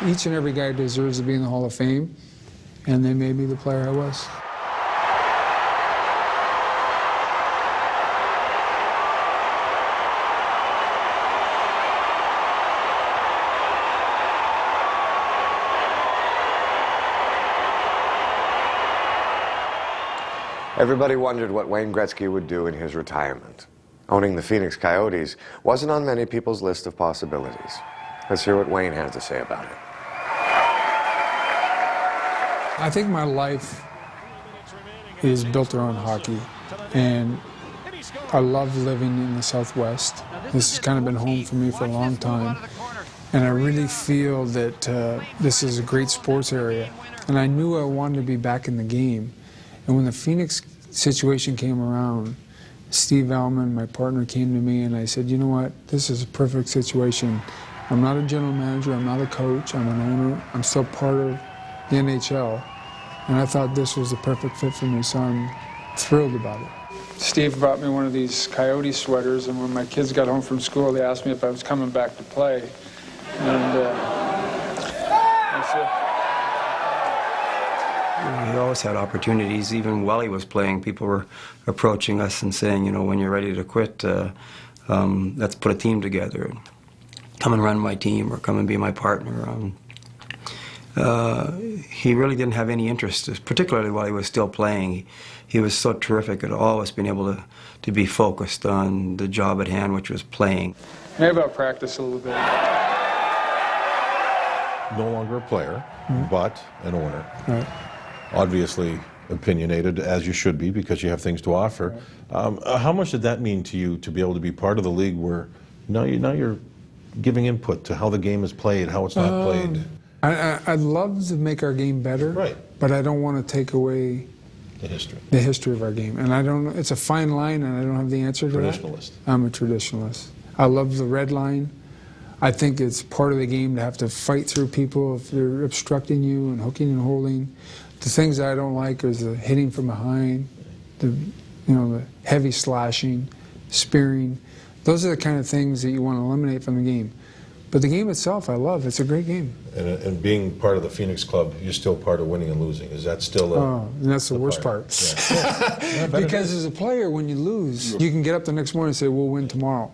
scores! Each and every guy deserves to be in the Hall of Fame, and they made me the player I was. Everybody wondered what Wayne Gretzky would do in his retirement. Owning the Phoenix Coyotes wasn't on many people's list of possibilities. Let's hear what Wayne had to say about it. I think my life is built around hockey, and I love living in the Southwest. This has kind of been home for me for a long time, and I really feel that this is a great sports area, and I knew I wanted to be back in the game. And when the Phoenix situation came around, Steve Alman, my partner, came to me and I said, you know what, this is a perfect situation. I'm not a general manager, I'm not a coach, I'm an owner, I'm still part of the NHL. And I thought this was the perfect fit for me, so I'm thrilled about it. Steve brought me one of these Coyote sweaters, and when my kids got home from school, they asked me if I was coming back to play. And I said, he always had opportunities. Even while he was playing, people were approaching us and saying, you know, when you're ready to quit, let's put a team together. Come and run my team or come and be my partner. He really didn't have any interest, particularly while he was still playing. He was so terrific at always being able to be focused on the job at hand, which was playing. Maybe I'll practice a little bit. No longer a player, but an owner. Right. Obviously, opinionated, as you should be, because you have things to offer. How much did that mean to you to be able to be part of the league where now you're giving input to how the game is played, how it's not played? I'd love to make our game better, right, but I don't want to take away the history of our game. And I don't. It's a fine line, and I don't have the answer to that. Traditionalist. I'm a traditionalist. I love the red line. I think it's part of the game to have to fight through people if they're obstructing you and hooking and holding. The things that I don't like is the hitting from behind, the heavy slashing, spearing. Those are the kind of things that you want to eliminate from the game. But the game itself, I love. It's a great game. And being part of the Phoenix Club, you're still part of winning and losing. Is that still and that's the worst part. Yeah. Because as a player, when you lose, you can get up the next morning and say, we'll win tomorrow.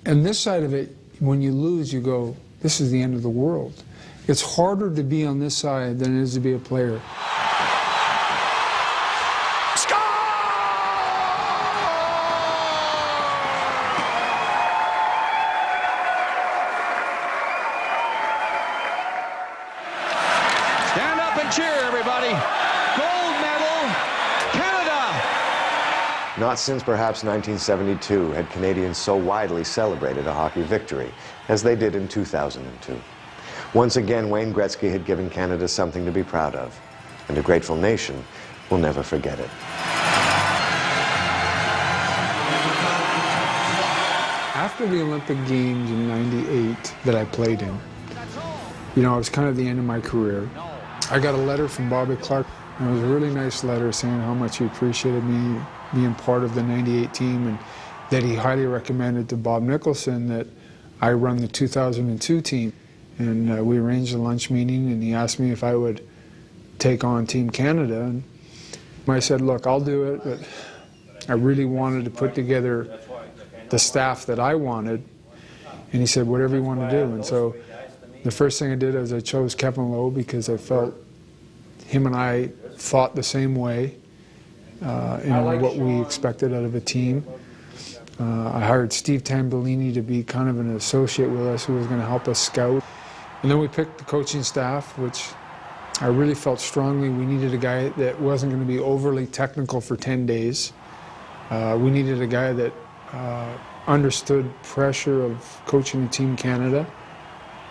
And this side of it, when you lose, you go, this is the end of the world. It's harder to be on this side than it is to be a player. Stand up and cheer, everybody. Gold medal, Canada. Not since perhaps 1972 had Canadians so widely celebrated a hockey victory as they did in 2002. Once again, Wayne Gretzky had given Canada something to be proud of, and a grateful nation will never forget it. After the Olympic Games in '98 that I played in, it was kind of the end of my career. I got a letter from Bobby Clarke. It was a really nice letter saying how much he appreciated me being part of the '98 team, and that he highly recommended to Bob Nicholson that I run the 2002 team. And we arranged a lunch meeting, and he asked me if I would take on Team Canada. And I said, look, I'll do it, but I really wanted to put together the staff that I wanted. And he said, whatever you want to do. And so the first thing I did was I chose Kevin Lowe because I felt him and I thought the same way in what we expected out of a team. I hired Steve Tambellini to be kind of an associate with us who was going to help us scout. And then we picked the coaching staff, which I really felt strongly we needed a guy that wasn't going to be overly technical for 10 days. We needed a guy that understood pressure of coaching Team Canada.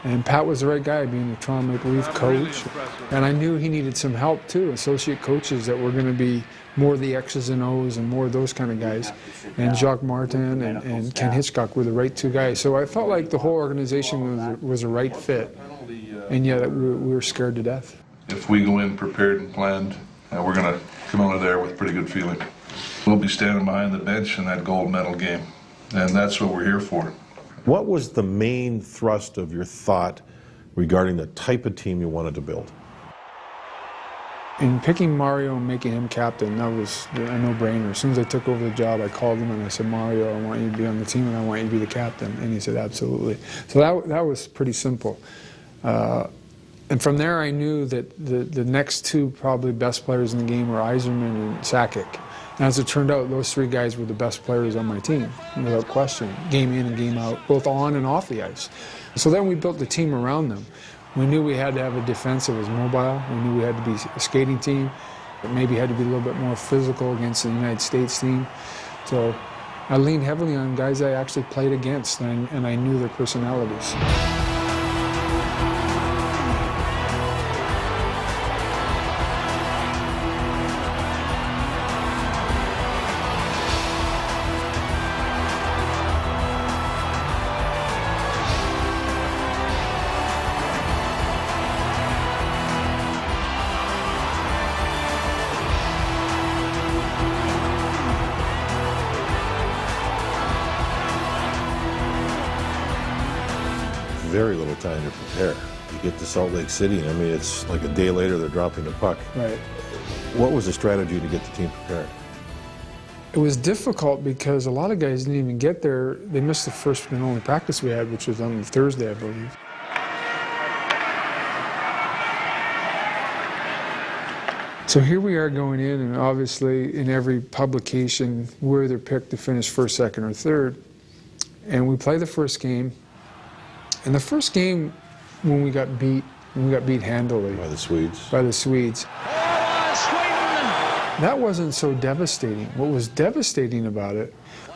And Pat was the right guy, being the Toronto Maple Leaf coach. And I knew he needed some help too, associate coaches that were going to be more the X's and O's and more of those kind of guys. And Jacques Martin and Ken Hitchcock were the right two guys. So I felt like the whole organization was a right fit, and yet we were scared to death. If we go in prepared and planned, we're going to come out of there with pretty good feeling. We'll be standing behind the bench in that gold medal game, and that's what we're here for. What was the main thrust of your thought regarding the type of team you wanted to build? In picking Mario and making him captain, that was a no-brainer. As soon as I took over the job, I called him and I said, Mario, I want you to be on the team and I want you to be the captain. And he said, absolutely. So that was pretty simple. And from there, I knew that the next two probably best players in the game were Yzerman and Sakic. And as it turned out, those three guys were the best players on my team, without question, game in and game out, both on and off the ice. So then we built the team around them. We knew we had to have a defense that was mobile. We knew we had to be a skating team. It maybe had to be a little bit more physical against the United States team. So I leaned heavily on guys I actually played against, and I knew their personalities. Very little time to prepare. You get to Salt Lake City, and I mean, it's like a day later they're dropping the puck. Right. What was the strategy to get the team prepared? It was difficult because a lot of guys didn't even get there. They missed the first and only practice we had, which was on Thursday, I believe. So here we are going in, and obviously in every publication, we're either picked to finish first, second, or third. And we play the first game. And the first game, when we got beat handily. By the Swedes. By the Swedes. Sweden that wasn't so devastating. What was devastating about it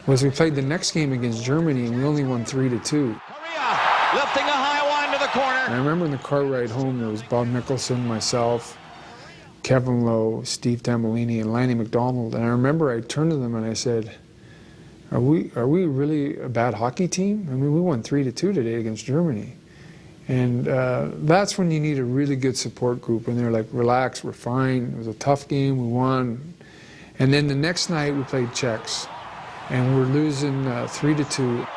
was we played the next game against Germany and we only won 3-2. Lifting a high one to the corner. And I remember in the car ride home, there was Bob Mickelson, myself, Kevin Lowe, Steve Tambolini, and Lanny McDonald. And I remember I turned to them and I said, are we really a bad hockey team? I mean, we won 3-2 today against Germany. And that's when you need a really good support group. And they're like, relax, we're fine. It was a tough game, we won. And then the next night we played Czechs. And we're losing 3-2.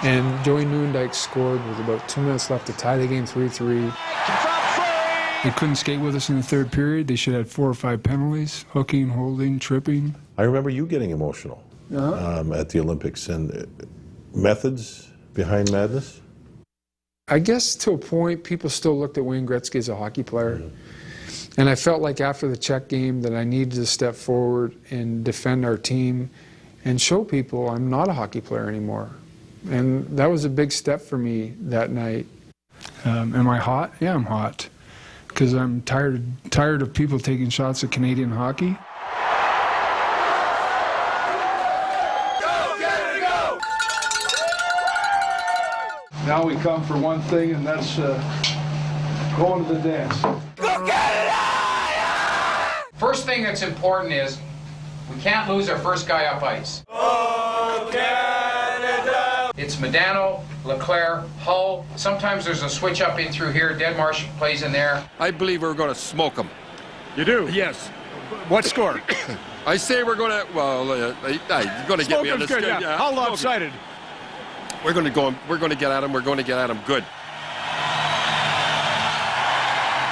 And Joey Newendijk scored with about 2 minutes left to tie the game 3-3. They couldn't skate with us in the third period. They should have 4 or 5 penalties, hooking, holding, tripping. I remember you getting emotional at the Olympics. And methods behind madness? I guess to a point, people still looked at Wayne Gretzky as a hockey player. And I felt like after the Czech game that I needed to step forward and defend our team and show people I'm not a hockey player anymore. And that was a big step for me that night. Am I hot? Yeah, I'm hot. Because I'm tired of people taking shots at Canadian hockey. Now we come for one thing, and that's going to the dance. Go Canada! First thing that's important is we can't lose our first guy up ice. Oh, Canada! It's Medano, Leclerc, Hull. Sometimes there's a switch up in through here. Deadmarsh plays in there. I believe we're going to smoke them. You do? Yes. What score? I say we're going to, well, you're going to get me on this. Good, yeah. How lopsided? We're going to go. We're going to get at him. We're going to get at him good.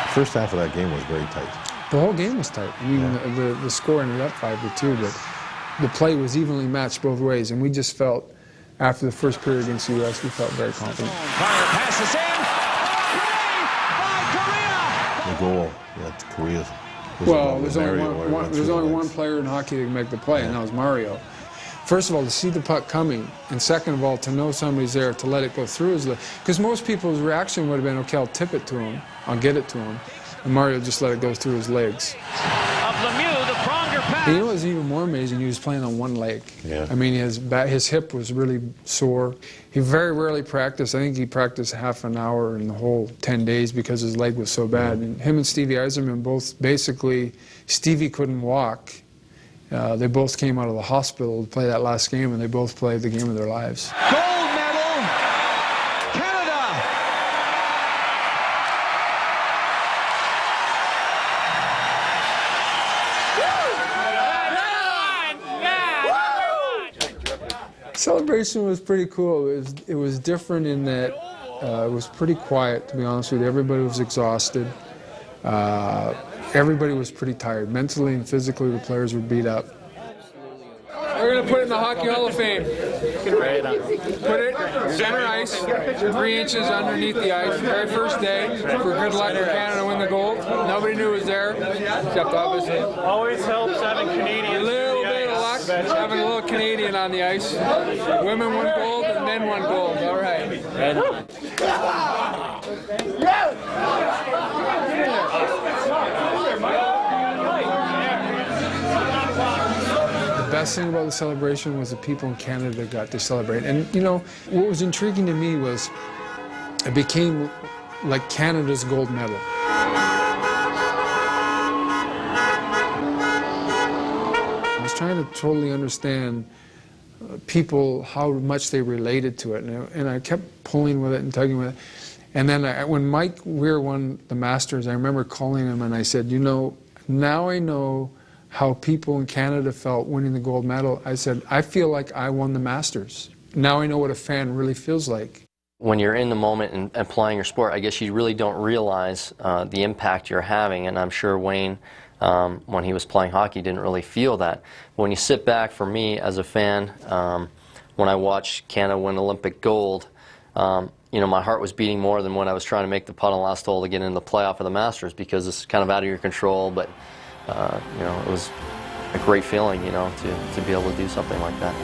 The first half of that game was very tight. The whole game was tight. I mean, the score ended up 5-2, but the play was evenly matched both ways, and we just felt, after the first period against the U.S., we felt very confident. Passes in. The goal that Korea. Well, there's only one player in hockey that can make the play, and that was Mario. First of all, to see the puck coming, and second of all, to know somebody's there to let it go through his leg. Because most people's reaction would have been, okay, I'll tip it to him, I'll get it to him. And Mario just let it go through his legs. Of Lemieux, the pronger pass. And you know what was even more amazing? He was playing on one leg. Yeah. I mean, his hip was really sore. He very rarely practiced. I think he practiced half an hour in the whole 10 days because his leg was so bad. And him and Stevie Yzerman both, basically, Stevie couldn't walk. They both came out of the hospital to play that last game, and they both played the game of their lives. Gold medal, Canada! Celebration was pretty cool. It was different in that it was pretty quiet, to be honest with you. Everybody was exhausted. Everybody was pretty tired. Mentally and physically, the players were beat up. We're going to put it in the Hockey Hall of Fame. Put it center ice, 3 inches underneath the ice. Very first day, for good luck for Canada to win the gold. Nobody knew it was there, except obviously. Always helps having Canadians. A little bit of luck, having a little Canadian on the ice. Women won gold and men won gold. All right. The best thing about the celebration was the people in Canada got to celebrate. And, you know, what was intriguing to me was it became like Canada's gold medal. I was trying to totally understand people, how much they related to it. And I kept pulling with it and tugging with it. And then when Mike Weir won the Masters, I remember calling him and I said, you know, now I know how people in Canada felt winning the gold medal. I said, I feel like I won the Masters. Now I know what a fan really feels like. When you're in the moment and playing your sport, I guess you really don't realize the impact you're having, and I'm sure Wayne, when he was playing hockey, didn't really feel that. But when you sit back, for me as a fan, when I watched Canada win Olympic gold, you know, my heart was beating more than when I was trying to make the putt on last hole to get in the playoff of the Masters, because it's kind of out of your control, but you know, it was a great feeling, you know, to be able to do something like that.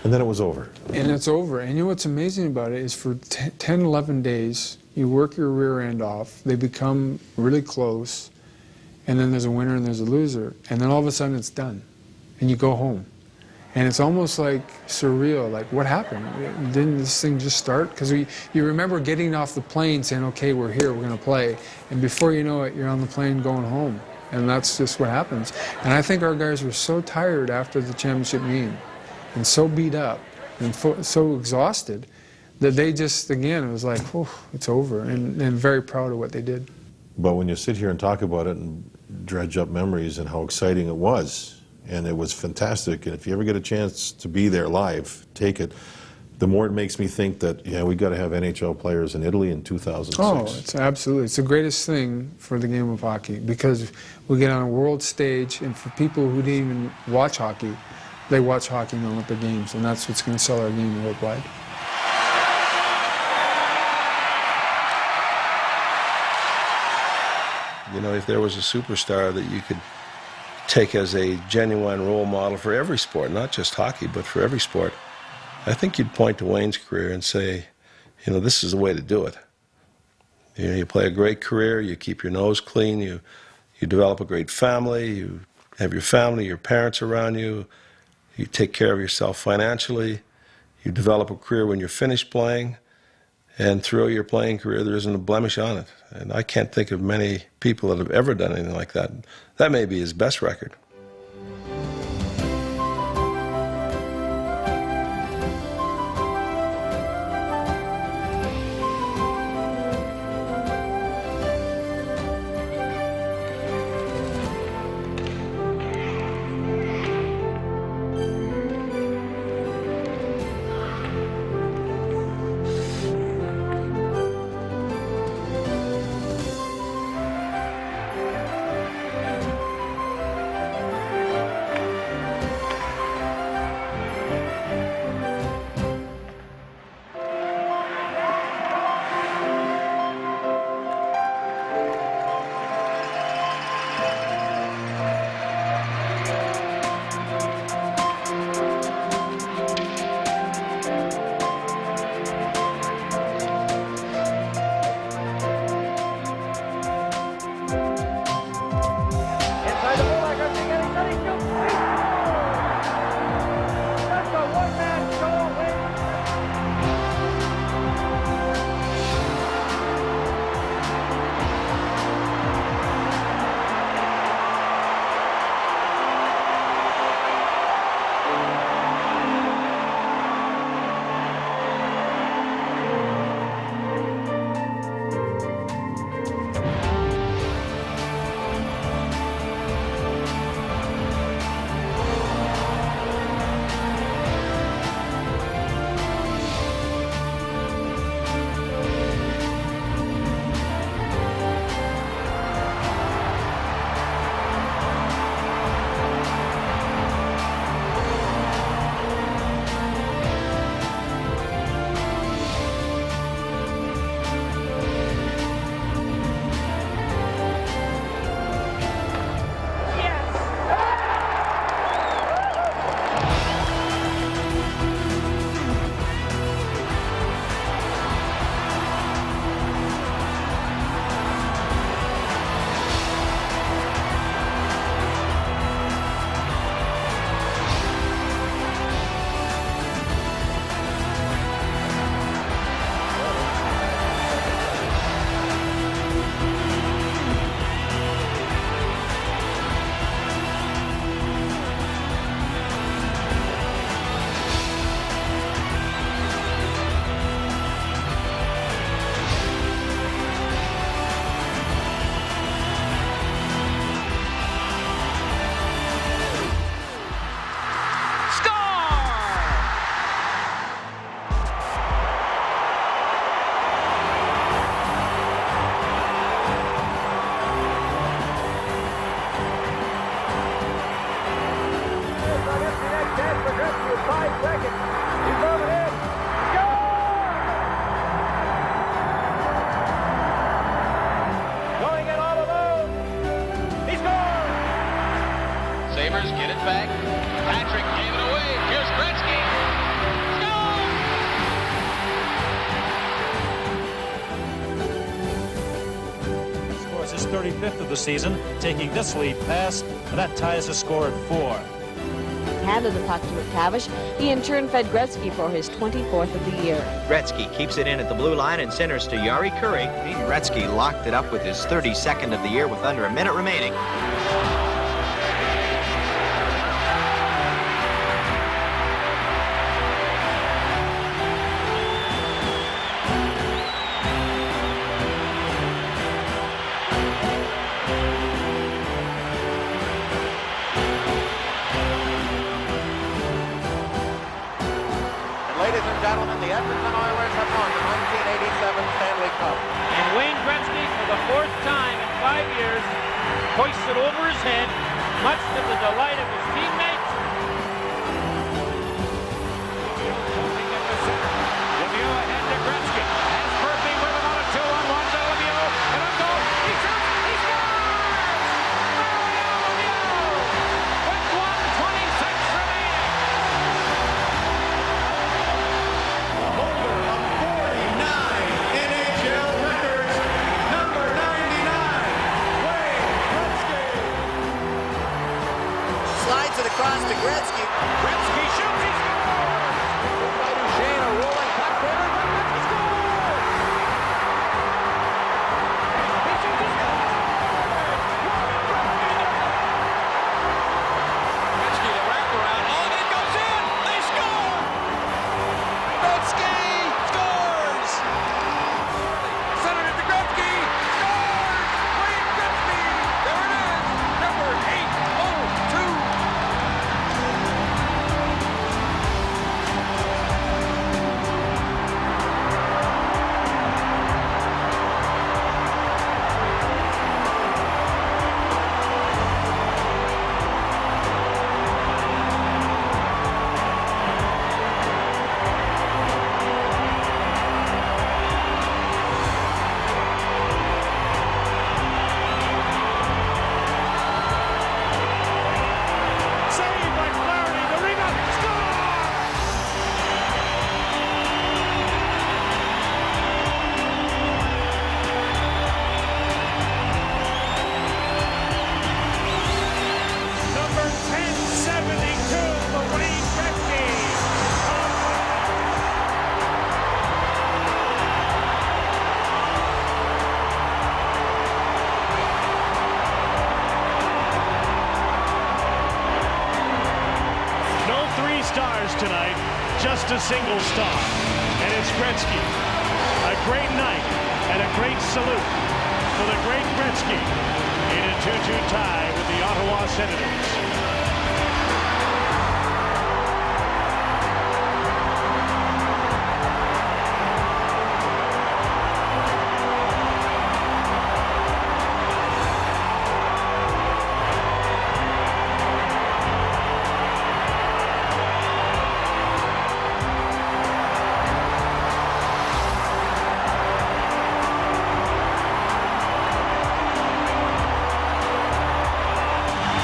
And then it was over. And it's over. And you know what's amazing about it is for 10, 11 days, you work your rear end off, they become really close, and then there's a winner and there's a loser, and then all of a sudden it's done, and you go home. And it's almost like surreal, like what happened? Didn't this thing just start? Because you remember getting off the plane saying, okay, we're here, we're going to play, and before you know it, you're on the plane going home, and that's just what happens. And I think our guys were so tired after the championship game, and so beat up, and so exhausted, that they just, again, it was like, oh, it's over, and very proud of what they did. But when you sit here and talk about it and dredge up memories and how exciting it was, and it was fantastic, and if you ever get a chance to be there live, take it. The more it makes me think that, yeah, we got to have NHL players in Italy in 2006. Oh, it's absolutely, it's the greatest thing for the game of hockey, because we get on a world stage, and for people who didn't even watch hockey, they watch hockey in the Olympic Games, and that's what's going to sell our game worldwide. You know, if there was a superstar that you could take as a genuine role model for every sport, not just hockey, but for every sport, I think you'd point to Wayne's career and say, you know, this is the way to do it. You know, you play a great career, you keep your nose clean, you develop a great family, you have your family, your parents around you, you take care of yourself financially, you develop a career when you're finished playing, and throughout your playing career, there isn't a blemish on it. And I can't think of many people that have ever done anything like that. That may be his best record. his 35th of the season, taking this lead pass, and that ties the score at 4. Handed the puck to McTavish. He in turn fed Gretzky for his 24th of the year. Gretzky keeps it in at the blue line and centers to Yari Curry. Wayne Gretzky locked it up with his 32nd of the year with under a minute remaining. Ladies and gentlemen, the Edmonton Oilers have won the 1987 Stanley Cup. And Wayne Gretzky, for the 4th time in 5 years, hoists it over his head, much to the delight of his teammates. Lemieux ahead to Gretzky. Has Murphy with him on a 2-on-1 to Lemieux. And a goal. He shoots. He scores! Mario Lemieux! With 1:26 remaining. Slides it across to Gretzky. Gretzky shoots. He scores! By Duchesne, a rolling puck winner. Gretzky scores! He shoots. He scores! Gretzky, the wraparound. Oh, and it goes in. They score! Gretzky scores! Centered it to Gretzky. Scores! Wayne Gretzky. There it is. Number 802. Saved by Flaherty. The rebound. Score! Number 1072 for Wayne Gretzky. No 3 stars tonight, just a single star. And it's Gretzky. A great night and a great salute for the great Gretzky in a 2-2 tie with the Ottawa Senators.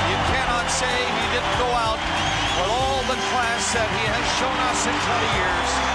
You cannot say he didn't go out with all the class that he has shown us in 20 years.